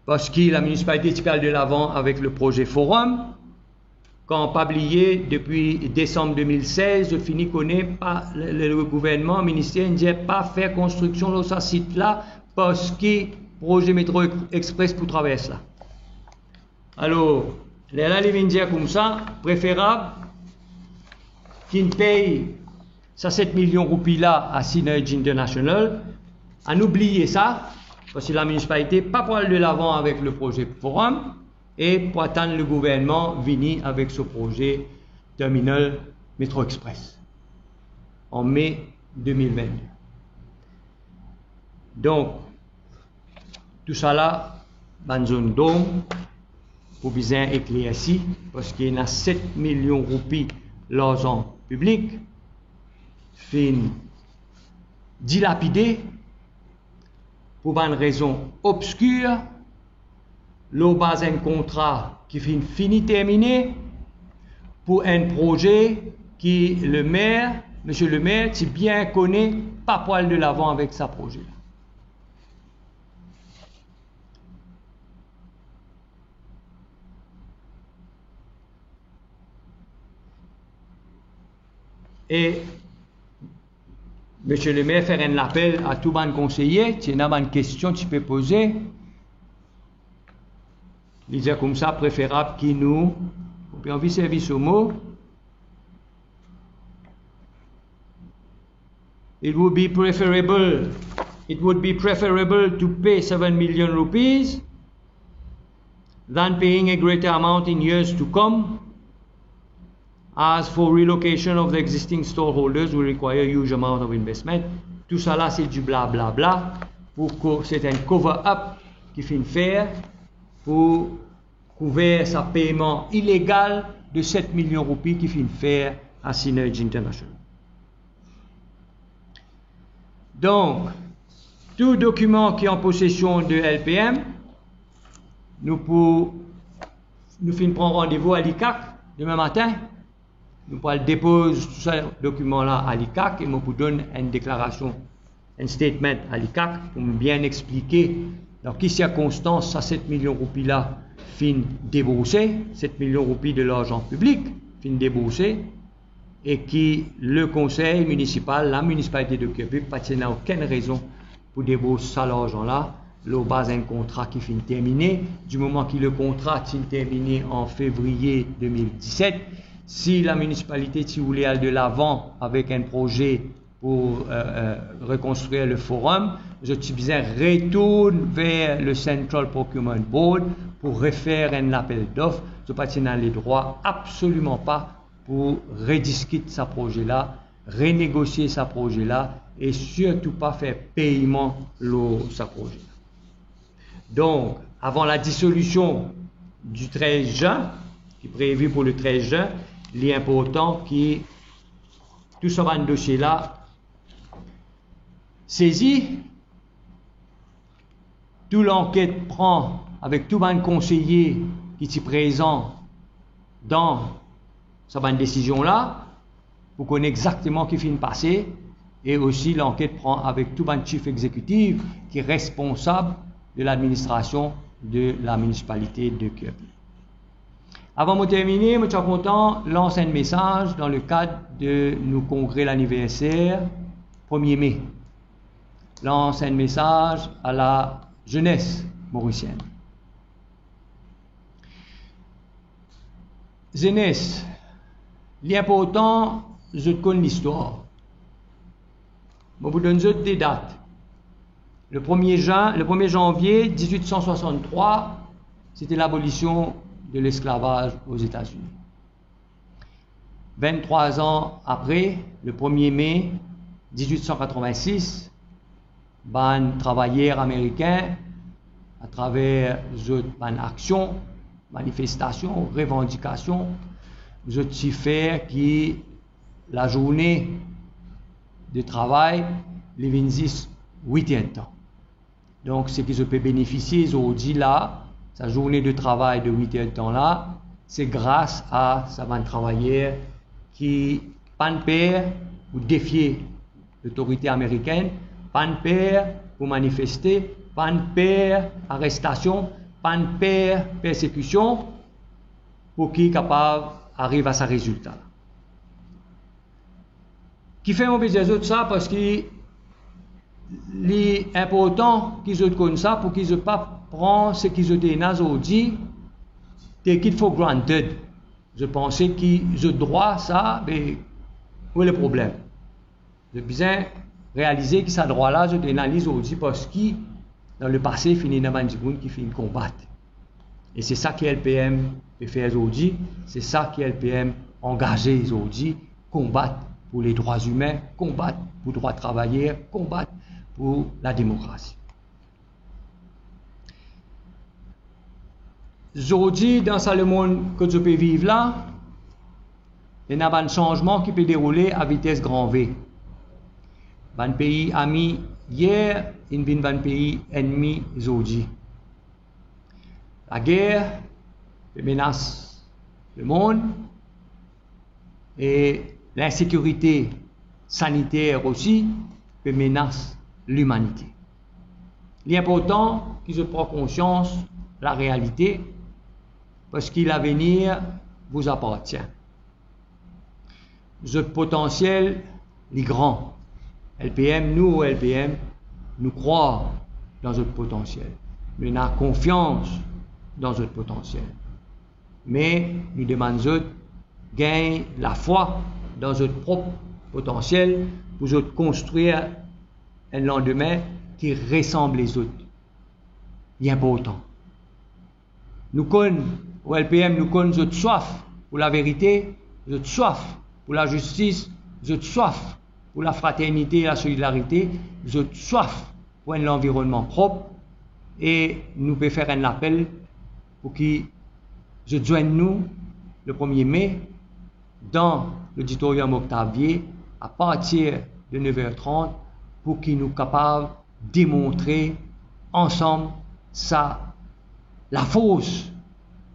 parce que la municipalité est de l'avant avec le projet Forum. Quand pas oublié, depuis décembre 2016, je finis connaît pas le gouvernement, le ministère n'a pas fait construction de ce site-là parce que projet métro express pour traverser là. Alors, là, les vient dire comme ça, préférable qu'ils payent ça 7 millions de roupies là à Synergy International, à n'oublier ça, parce que la municipalité pas pour aller de l'avant avec le projet Forum, et pour attendre le gouvernement venir avec ce projet terminal Métro Express en mai 2022. Donc, tout ça là, dans zone dôme, pour bien éclairci, parce qu'il y a 7 millions de roupies l'argent public, fin dilapidé, pour une raison obscure. L'eau base un contrat qui finit terminé pour un projet qui le maire, monsieur le maire, si bien connaît, pas poil de l'avant avec sa projet. Et monsieur le maire faire un appel à tout bon conseiller, si y a une question que tu peux poser. Il dit comme ça, préférable qu'il nous, on peut envie service au mot. It would be preferable to pay 7 million rupees than paying a greater amount in years to come. As for relocation of the existing storeholders will require a huge amount of investment. Tout ça là, c'est du blablabla bla bla, pour que c'est un cover-up qui finit faire pour couvrir sa paiement illégal de 7 millions de roupies qui finit faire à Synergy International. Donc, tout document qui est en possession de LPM, nous finissons prendre rendez-vous à l'ICAC demain matin. Nous pourrons déposer tout ce document-là à l'ICAC et nous vous donne une déclaration, un statement à l'ICAC pour bien expliquer dans quelles circonstances ça 7 millions de roupies là fin déboursé, 7 millions de roupies de l'argent public fin déboursé et qui le conseil municipal, la municipalité de Québec, n'a aucune raison pour débourser ça l'argent-là, le base un contrat qui finit terminé. Du moment que le contrat finit terminé en février 2017, si la municipalité si voulait aller de l'avant avec un projet pour reconstruire le forum, je suis bien retourne vers le Central Procurement Board pour refaire un appel d'offres. Je ne suis pas les droits absolument pas pour rediscuter ce projet-là, renégocier ce projet-là et surtout pas faire paiement de ce projet. Donc, avant la dissolution du 13 juin, qui est prévu pour le 13 juin, il est important que tout ce dossier-là saisi, tout l'enquête prend avec tout le conseiller qui est présent dans cette décision-là, pour connaître exactement ce qui finit de passer, et aussi l'enquête prend avec tout le chef exécutif qui est responsable de l'administration de la municipalité de Québec. Avant de terminer, je suis content de lancer un message dans le cadre de nos congrès l'anniversaire 1er mai. Lance un message à la jeunesse mauricienne. Jeunesse, l'important, je connais l'histoire. Je vous donne des dates. Le 1er janvier 1863, c'était l'abolition de l'esclavage aux États-Unis. 23 ans après, le 1er mai 1886, ban travailleurs américains, à travers une action, manifestation, revendication, je t'y faire qui la journée de travail, les 26 8 ans. Donc, ce qui je peux bénéficier aujourd'hui là, sa journée de travail de 8 ans là, c'est grâce à sa bonne travailleur qui pas de père pour défier l'autorité américaine, pas de père pour manifester, pas de père arrestation, pas de père persécution, pour qui capable arrive à sa résultat. Qui fait on besoin de ça parce que l'important qu'ils ont comme ça pour qu'ils ne pas prendre ce qu'ils ont aujourd'hui, take it for granted. Je pensais qu'ils ont droit à ça, mais où est le problème? J'ai besoin réaliser que ce droit-là, je l'analyse aujourd'hui parce que dans le passé, il finit dans des gens qui finissent combattre. Et c'est ça que LPM peut faire aujourd'hui, c'est ça que LPM engagé aujourd'hui, combattre pour les droits humains, combattre pour les droits de travailleurs, combattre pour la démocratie. Aujourd'hui, dans le monde que je peux vivre là, il y a un changement qui peut dérouler à vitesse grand V. Un pays ami hier, il y a un pays ennemi aujourd'hui. La guerre menace le monde et l'insécurité sanitaire aussi menace l'humanité. L'important qu'ils prennent conscience de la réalité parce que l'avenir vous appartient. Le potentiel est grand. LPM, nous, LPM, nous croyons dans notre potentiel. Nous avons confiance dans notre potentiel. Mais nous demandons de gagner la foi dans notre propre potentiel pour construire un lendemain qui ressemble les autres. C'est important. Nous connaissons, au LPM, nous connaissons notre soif pour la vérité, notre soif pour la justice, notre soif pour la fraternité et la solidarité, notre soif pour un environnement propre, et nous pouvons faire un appel pour qu'ils joignent nous le 1er mai dans l'auditorium Octavier à partir de 9h30 pour qu'ils nous capables de démontrer ensemble la force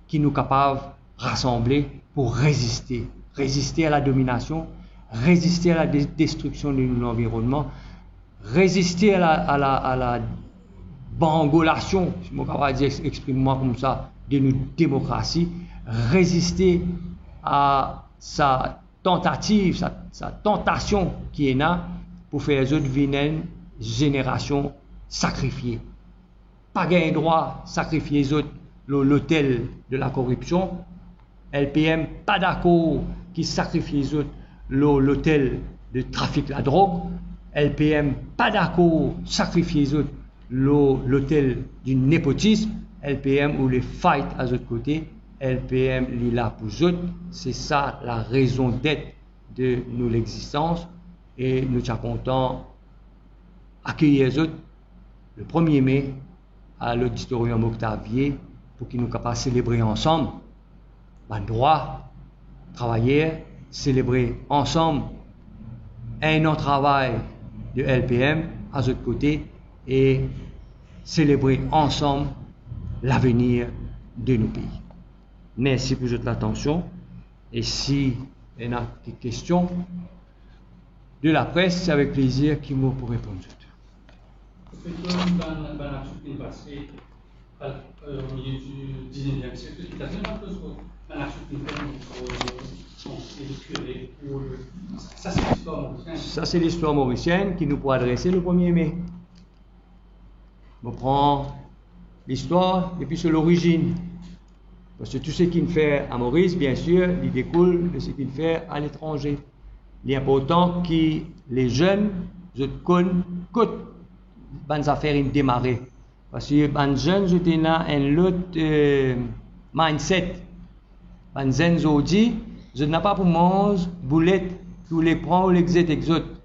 qui nous capables de rassembler pour résister à la domination, résister à la destruction de l'environnement, résister à la bangolation, si je peux dire, exprime-moi comme ça, de notre démocratie, résister à sa tentative, sa tentation qui est là pour faire les autres venir une génération sacrifiée. Pas gagner droit sacrifier les autres l'autel de la corruption. LPM pas d'accord qui sacrifie les autres l'autel de trafic de la drogue. LPM pas d'accord sacrifier les autres l'autel du népotisme. LPM ou les fight à l'autre côté. LPM est là pour eux. C'est ça la raison d'être de notre existence. Et nous sommes contents d'accueillir les autres le 1er mai à l'auditorium Octavier pour qu'ils nous capables de célébrer ensemble le droit, travailler, célébrer ensemble un an de travail de LPM à l'autre côté et célébrer ensemble l'avenir de nos pays. Merci pour votre attention. Et si il y a des questions de la presse, c'est avec plaisir qu'il me pour répondre. Au milieu du 19e siècle, ça, c'est l'histoire mauricienne qui nous pourra adresser le 1er mai. On prend l'histoire et puis c'est l'origine. Parce que tout ce qu'il fait à Maurice, bien sûr, il découle de ce qu'il fait à l'étranger. Il est important que les jeunes connaissent les affaires démarrer. Parce que les jeunes ont un autre mindset. Les jeunes aujourd'hui, je n'ai pas pour manger boulette, tous les prends ou les exotes.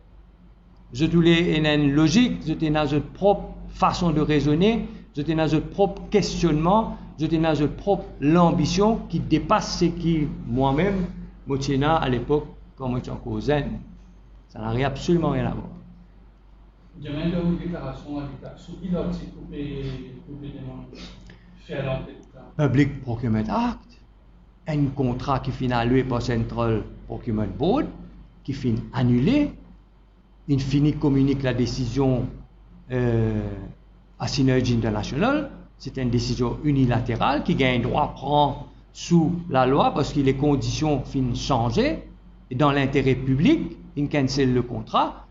Je tous les une logique, je t'ai dans notre propre façon de raisonner, je t'ai dans notre propre questionnement, je t'ai dans notre propre l'ambition qui dépasse ce qui moi-même Motiena à l'époque, quand moi j'étais encore zen, ça n'a absolument rien à voir. Il y a même une déclaration à l'État. Sous qui l'article pour payer faire l'enquête? Public Procurement Act, un contrat qui finit alloué par Central Procurement Board, qui finit annulé, il finit communique la décision à Synergy International, c'est une décision unilatérale qui gagne droit à prendre sous la loi parce que les conditions finissent changer et dans l'intérêt public, il cancelle le contrat,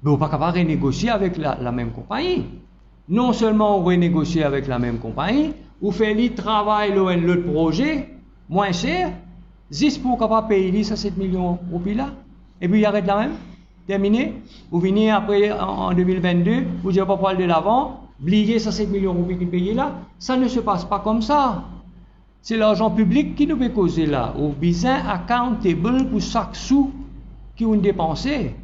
mais on ne peut pas renégocier avec la même compagnie. Non seulement on renégocie avec la même compagnie, ou fait le travail l'autre projet moins cher, juste pour capable payer ça 7 millions de roupies là, et puis il arrête là même, terminé. Vous venez après en 2022, vous dites pas parler de l'avant, oubliez ça 7 millions de roupies qu'il paye là, ça ne se passe pas comme ça. C'est l'argent public qui nous fait causer là, ou besoin accountable pour chaque sou qui ont dépensé.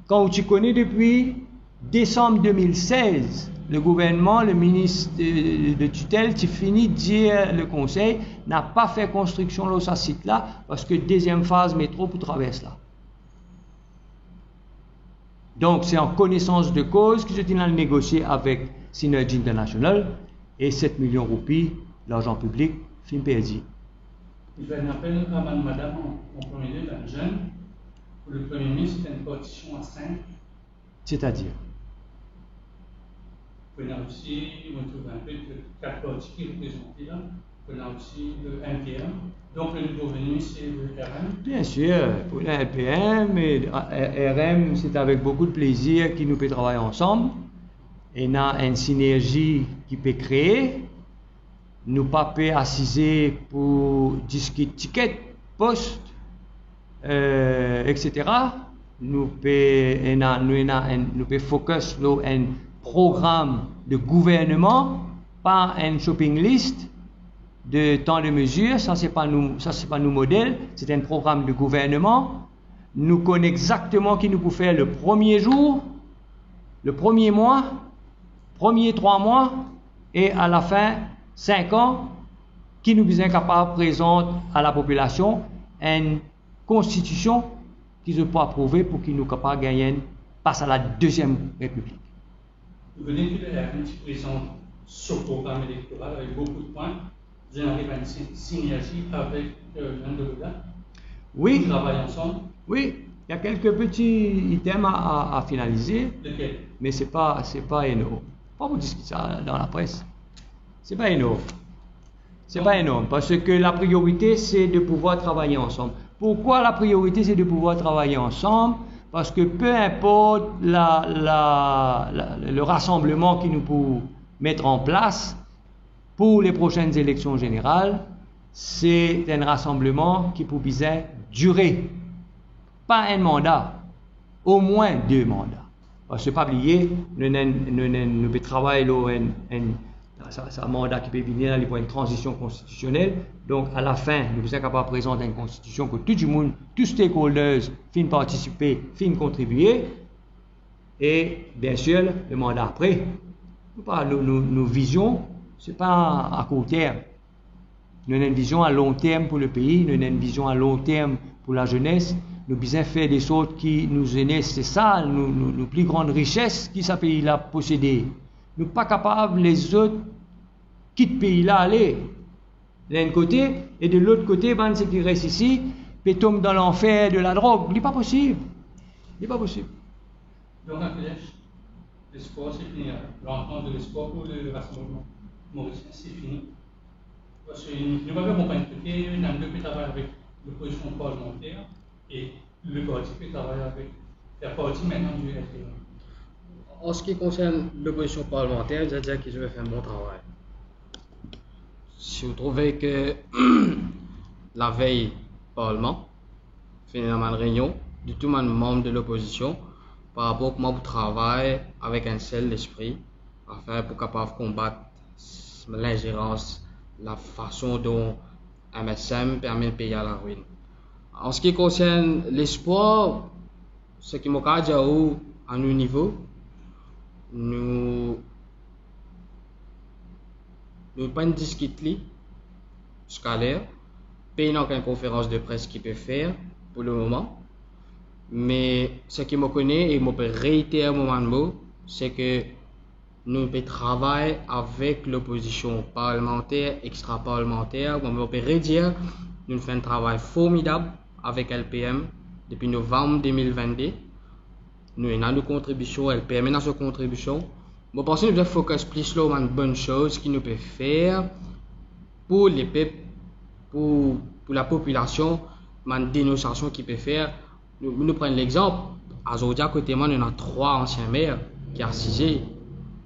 Quand tu connais depuis décembre 2016, le gouvernement, le ministre de tutelle, qui finit de dire le conseil, n'a pas fait construction dans ce site-là parce que deuxième phase métro pour traverser là. Donc c'est en connaissance de cause que je tiens à négocier avec Synergy International et 7 millions de roupies, l'argent public, fin perdu. Il fait un appel à madame en premier lieu, la jeune, pour le Premier ministre, c'était une partition à 5. C'est-à-dire? On a aussi, on trouve un peu de 4 partis qui représentent là. On a aussi le NPM. Donc le nouveau venu, c'est le RM. Bien sûr, pour le NPM et RM, c'est avec beaucoup de plaisir qu'ils nous peut travailler ensemble. Et on a une synergie qui peut créer. Nous pas peut assiser pour discuter ticket, poste, etc. Nous peut focus sur un programme de gouvernement, pas un shopping list de temps de mesure. Ça c'est pas nous modèle. C'est un programme de gouvernement. Nous connaissons exactement qui nous peut faire le premier jour, le premier mois, premier 3 mois et à la fin 5 ans, qui nous est capable de présenter à la population une constitution qui se peut approuver pour qu'il nous capable de gagner passe à la deuxième république. Vous venez que le RM qui présente ce programme électoral avec beaucoup de points, vous arrivez à une synergie avec l'Andalouda. Oui. Vous travaillez ensemble. Oui, il y a quelques petits items à finaliser. Lesquels? Mais c'est pas énorme. Pas vous discuter ça dans la presse. C'est pas énorme. C'est pas énorme parce que la priorité c'est de pouvoir travailler ensemble. Pourquoi la priorité c'est de pouvoir travailler ensemble? Parce que peu importe le rassemblement qui nous peut mettre en place pour les prochaines élections générales, c'est un rassemblement qui peut bien durer. Pas un mandat, au moins 2 mandats. Parce que pas oublier, nous peut travailler un mandat qui peut venir pour une transition constitutionnelle. Donc, à la fin, nous sommes capables de présenter une constitution que tout le monde, tous stakeholders, finissent participer, finissent contribuer. Et bien sûr, le mandat après, nos visions, ce n'est pas à court terme. Nous avons une vision à long terme pour le pays, nous avons une vision à long terme pour la jeunesse. Nous besoin faire des choses qui nous aident, c'est ça, nos plus grandes richesses qui ce pays-là posséder. Nous ne sommes pas capables, les autres, quitter le pays-là, aller d'un côté, et de l'autre côté, ceux qui restent ici, puis tombent dans l'enfer de la drogue. Il n'est pas possible. Il n'est pas possible. Donc, à Kélèche, l'espoir, c'est fini. L'entente de l'espoir pour le rassemblement mauricien, c'est fini. Parce que nous ne pouvons pas expliquer, nous avons deux travailler avec l'opposition parlementaire et le parti peut travailler avec la partie maintenant du RTM. En ce qui concerne l'opposition parlementaire, je dirais qu'ils ont fait un bon travail. Si vous trouvez que la veille Parlement, finalement une réunion de tous les membres de l'opposition par rapport à comment vous travaillez avec un seul esprit afin pour capable combattre l'ingérence, la façon dont MSM permet de payer à la ruine. En ce qui concerne l'espoir, ce qui m'a dit à nos niveaux, nous pas une discute scalaire pas une conférence de presse qui peut faire pour le moment. Mais ce qui me connaît et me peut réitérer un moment de mot, c'est que nous pouvons travailler avec l'opposition parlementaire, extra-parlementaire. On peut redire, nous faisons un travail formidable avec LPM depuis novembre 2022. Nous avons nos contributions, LPM a nos contributions. Je pense que nous devons focus plus sur une bonne chose qui nous peut faire pour les peuples, pour la population, une dénonciation qui peut faire. Nous prenons l'exemple, à Zodia, côté moi, nous avons 3 anciens maires qui ont assisé.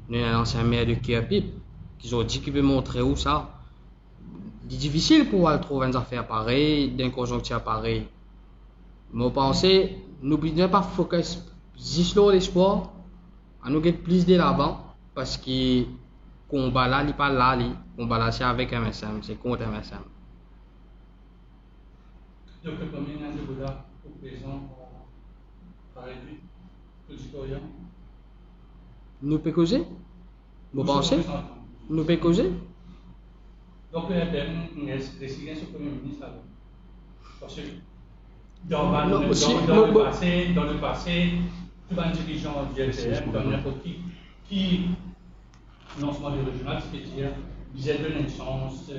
Nous avons un ancien maire de Kierpip qui ont dit qu'il veut montrer où ça. C'est difficile pour trouver des affaires pareilles, d'une conjoncture pareille. Mais je pense que nous ne devons pas focus sur l'espoir, à nous get plus de l'avant, parce que le combat là, il n'est pas là, le combat là, c'est avec MSM, c'est contre MSM. Donc, combien de Bouddha au présent par réduit pour l'historien? Nous pouvons causer? Vous pensez? Nous pouvons causer? Donc, le RPM décidé sur le Premier ministre. Parce que dans le passé, tout le dirigeant du RPM, comme n'importe qui lancement du régional, c'est-à-dire, disait de naissance,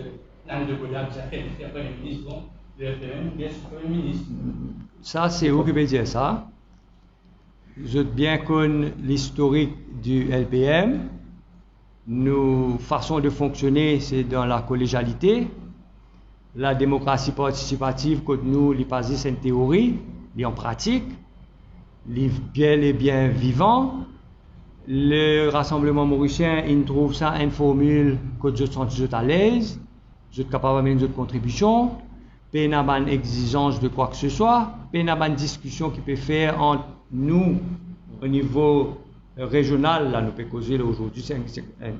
l'âme de Bouddha, disait le Premier ministre, bon, le RPM, bien sûr, le Premier ministre. Ça, c'est vous qui pouvez dire ça. Je bien connais l'historique du LPM. Nos façons de fonctionner, c'est dans la collégialité. La démocratie participative, que nous, les pas c'est une théorie, les en pratique, les bien et bien vivant. Le Rassemblement mauricien, il trouve ça une formule que je sens à l'aise, je suis capable de mettre une contribution, pas une exigence de quoi que ce soit, pas une discussion qui peut faire entre nous au niveau régional, là nous pouvons causer aujourd'hui, c'est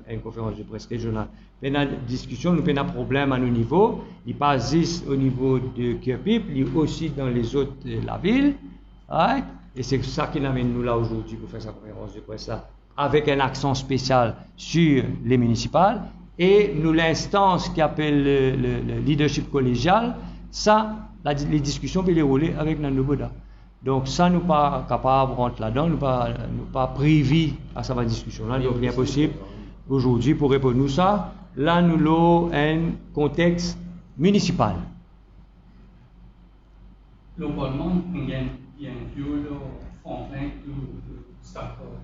une conférence de presse régionale. Pas une discussion, nous avons un problème à nos niveaux, il pas juste au niveau de Kierpip, il aussi dans les autres de la ville, right? Et c'est ça qui nous amène nous là aujourd'hui pour faire cette conférence de presse là, avec un accent spécial sur les municipales, et nous l'instance qui appelle le leadership collégial, ça, les discussions peuvent les rouler avec Nando Bouddha. Donc ça, nous pas capables de rentrer là-dedans, nous pas privés à cette discussion-là. Donc bien possible aujourd'hui pour répondre nous ça. Là, nous avons un contexte municipal. Le Parlement, il y a un duo de Franklin, de Stafford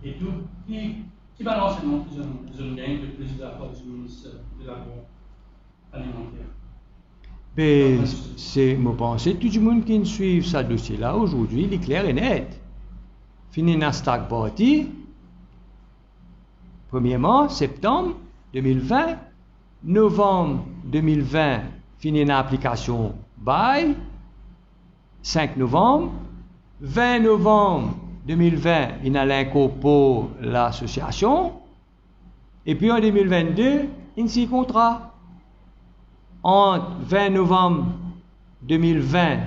et tout, qui va l'enseignement qu'ils ont gagné de plus de la part du ministre de l'agroalimentaire. Mais c'est mon pensée, tout le monde qui suit ce dossier-là aujourd'hui, il est clair et net. Fini Nasdaq Party, premièrement, septembre 2020, novembre 2020, fini l'application BAI, 5 novembre, 20 novembre 2020, il a l'incorporé l'association, et puis en 2022, il s'y contrat. Entre 20 novembre 2020,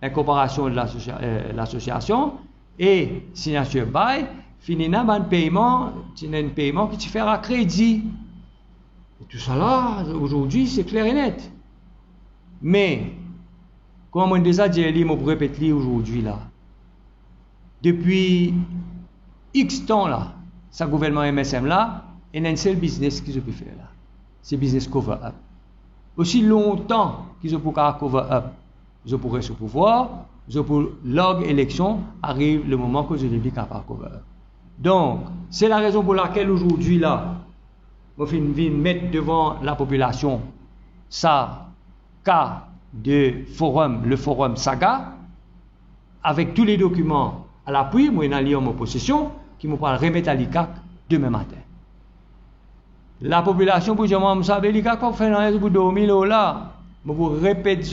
incorporation de l'association, et signature bail, finit un paiement, c'est un paiement qui se fait à crédit. Et tout ça là, aujourd'hui, c'est clair et net. Mais, comme on déjà dit, je vais répéter aujourd'hui là, depuis X temps là, ce gouvernement MSM là, il y a un seul business qu'ils ont pu faire là. C'est business cover-up. Aussi longtemps qu'ils ont pour cover-up, ils pourraient se pouvoir, ils pour log élection, arrive le moment que je les dis capable cover-up. Donc, c'est la raison pour laquelle aujourd'hui là, je vais mettre devant la population ça, cas de forum, le forum Saga, avec tous les documents à l'appui, moi, j'ai en possession, qui me parle remettre à l'ICAC demain matin. La population, pour dire, vous savez, l'ICAC, pour faire un pour dormir là, je vous répète,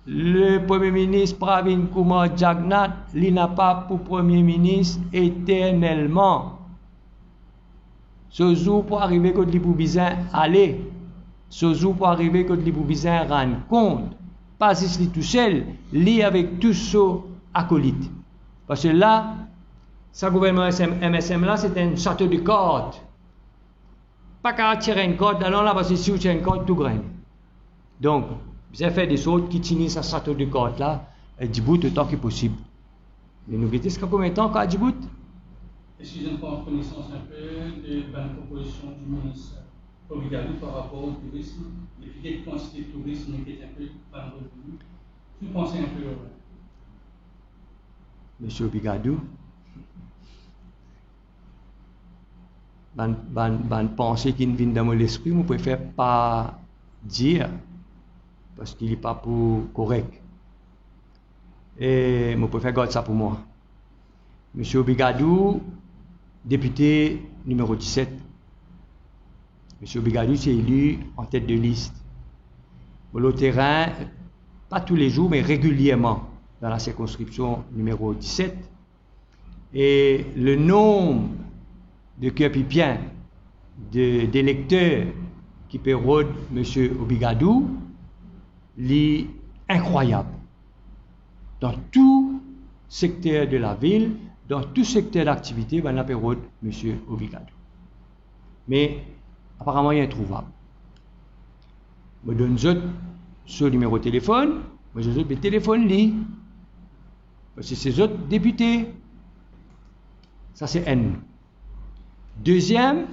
le Premier ministre Pravin Kumar Jagnat, il n'a pas pour Premier ministre éternellement. Ce jour pour arriver quand il pour bizarre aller, ce jour pour arriver quand il pour bizarre rendre compte, pas si tout seul, lié avec tous ceux acolytes. Parce que là, ce gouvernement MSM là, c'est un château de cartes. Pas qu'à tirer une corde, alors là, parce que si vous tirez une corde, tout graine. Donc, vous avez fait des autres qui tiennent sa château de carte là, Djibouti autant que possible. Mais nous dites combien de temps qu'à Djibouti? Est-ce qu'ils ont prendre connaissance un peu de la proposition du ministre Obigadou par rapport au tourisme, et puis quelle quantité de tourisme qui est un peu pas revenu? Vous pensez un peu Monsieur Obigadou, ban pensée qui vient dans mon esprit, je préfère pas dire parce qu'il n'est pas pour correct. Et je préfère garder ça pour moi. Monsieur Obigadou, député numéro 17. Monsieur Obigadou s'est élu en tête de liste. Au terrain, pas tous les jours, mais régulièrement dans la circonscription numéro 17. Et le nombre de cœurs pipiens, d'électeurs qui pérodent M. Obigadou, est incroyable. Dans tout secteur de la ville, dans tout secteur d'activité, on a pérode M. Obigadou. Mais apparemment, il est introuvable. Je donne ce numéro de téléphone, je donne le téléphone li. Parce que c'est autres députés. Ça, c'est N. Deuxième,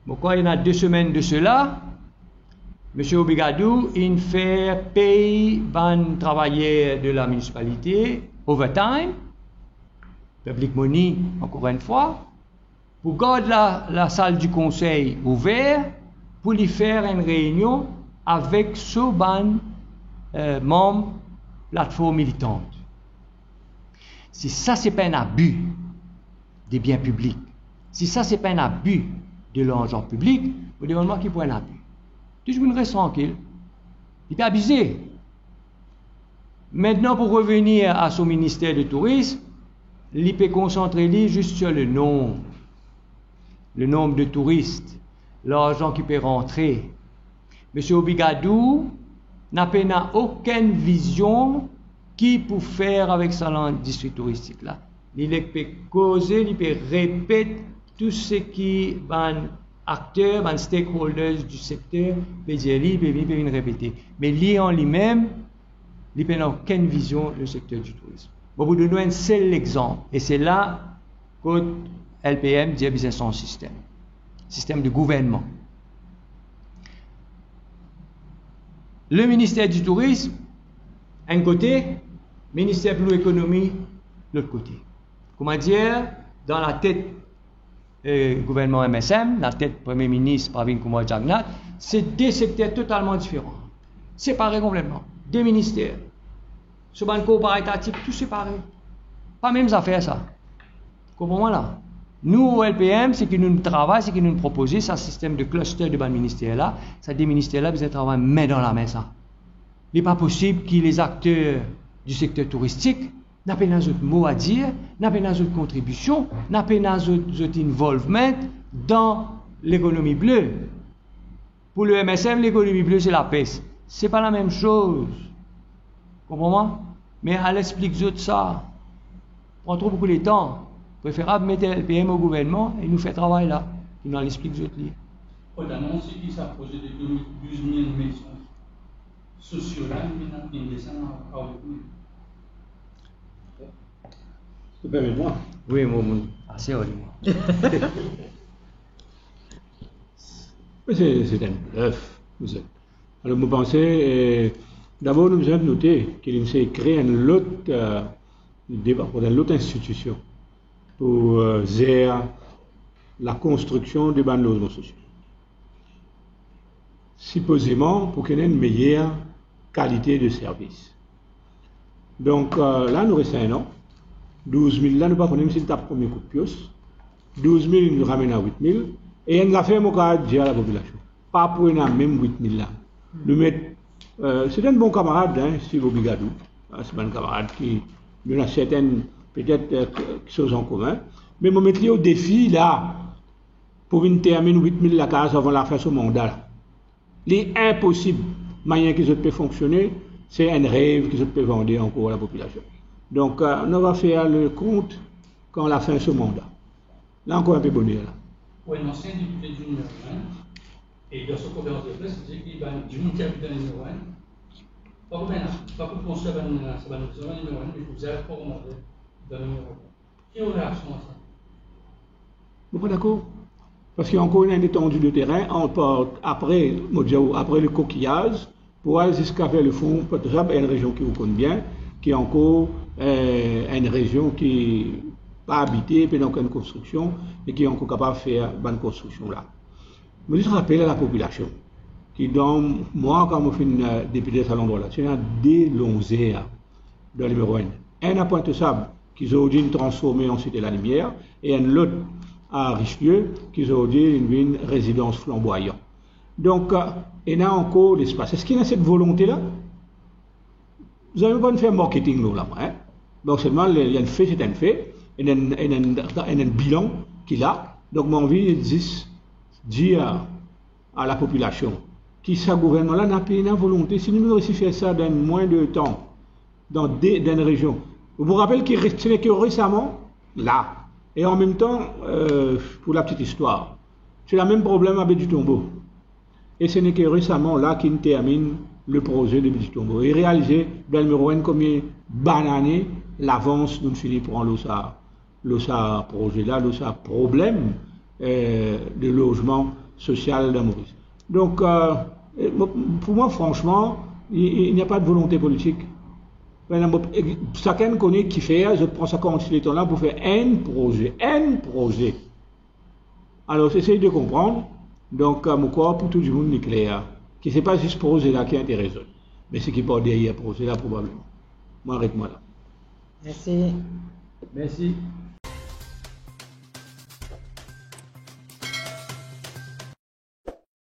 quand il y a 2 semaines de cela, M. Obigadou, il fait payer les travailleurs de la municipalité overtime, public money, encore une fois, pour garder la salle du conseil ouverte, pour lui faire une réunion avec ce membre plateforme militante. Si ça, c'est pas un abus des biens publics, si ça, c'est pas un abus de l'argent public, vous demandez qui pour un abus. Tout le monde reste tranquille. Il est abusé. Maintenant, pour revenir à son ministère du tourisme, il peut concentrer juste sur le nombre de touristes, l'argent qui peut rentrer. M. Obigadou n'a aucune vision qui peut faire avec sa district touristique là. Il peut causer, il peut répéter tout ce qui est acteurs, stakeholders du secteur, il peut répéter. Mais lui en lui-même, il n'a aucune vision du secteur du tourisme. Bon, vous donner un seul exemple, et c'est là que LPM dit que c'est son système de gouvernement. Le ministère du tourisme, un côté, ministère de l'économie, l'autre côté. Comment dire, dans la tête gouvernement MSM, la tête Premier ministre Pravin Kumar Jagnat, c'est 2 secteurs totalement différents, séparés complètement, 2 ministères, ce ban coopératif, tout séparé, pas même affaire ça. Comprenez là. Nous au LPM, ce qui nous travaille, ce qui nous propose, c'est un système de cluster de ban ministère là, ça des ministères là, ils travaillent main dans la main ça. Il n'est pas possible que les acteurs du secteur touristique n'a pas d'autres mots à dire, n'a pas d'autres contributions, n'a pas d'autres involvement dans l'économie bleue. Pour le MSM, l'économie bleue, c'est la peste. Ce n'est pas la même chose. Comprenez-moi? Mais elle explique ça. Prend trop beaucoup de temps. Préférable mettre le PM au gouvernement et nous fait travail là. Il nous explique les autres. Pour l'annonce qui s'approche de 12 000 maisons sociales, il descend à Haute-Ville. Tu peux avec moi? Oui, moi, assez haut. C'est un bluff. Alors, vous pensez, d'abord, nous avons noté qu'il s'est créé un autre débat pour une autre institution pour gérer la construction des bandes de logements sociaux. Supposément pour qu'il y ait une meilleure qualité de service. Donc là, nous restons un an. 12 000, là, nous ne pouvons pas si le premier coup de pioche. 12 000, nous ramène à 8 000. Et il y a une affaire à dire à la population. Pas pour même 8 000 là. Nous mettons, c'est un bon camarade, hein, Steve Obigadou. C'est un camarade qui a certaines, peut-être, choses en commun. Mais nous mettons au défi là, pour venir terminer 8 000 la case avant la fin de ce mandat. L'impossible moyen qu'ils peuvent fonctionner, c'est un rêve qu'ils peuvent vendre encore à la population. Donc, on va faire le compte quand on a fin ce mandat. Là, encore un peu bonheur. Là. Pour un ancien député du Nord, Et dans cette conférence de presse, il dit qu'il va du capitaine numéro 1. Pas pour construire sa numéro 1, mais vous avez pas remonté dans le numéro 1. Qui a une réaction à ça? Vous n'êtes pas d'accord? Parce qu'il y a encore une étendue de terrain après le coquillage, pour aller jusqu'à vers le fond, peut-être une région qui vous connaît bien, qui est encore une région qui n'est pas habitée, puis donc une construction, et qui est encore capable de faire une bonne construction là. Je juste rappelle à la population, qui donc, moi, quand je suis député de cet endroit-là, c'est un délonzé dans le numéro 1. Un à Pointe-Sable, qui ont dit transformer en Cité de la Lumière, et un autre à Richelieu, qui ont dit une résidence flamboyante. Donc, il y a encore l'espace. Est-ce qu'il y a cette volonté-là? Vous n'avez pas faire marketing là, hein? Donc, seulement, il y a un fait, c'est un fait, il y a un bilan qu'il a. Donc, mon envie est de dire à la population qui ce gouvernement-là n'a pas une volonté. Si nous réussissons à faire ça dans moins de temps, dans une région, vous vous rappelez qu'il n'est que récemment là. Et en même temps, pour la petite histoire, c'est le même problème avec du tombeau. Et ce n'est que récemment là qu'il termine le projet de Petit Tombeau. Et réaliser dans le numéro 1 combien banané l'avance nous finit pour le projet-là, le problème de logement social dans Maurice. Donc, pour moi, franchement, il n'y a pas de volonté politique. Chacun connaît qui fait, je prends ça comme ce temps-là pour faire un projet. Alors, essayez de comprendre. Donc, mon corps, pour tout le monde, est clair. Qui ne sait pas juste ce projet-là qui est intéressant. Mais ce qui part derrière ce projet-là, probablement. Moi, arrête-moi là. Merci. Merci.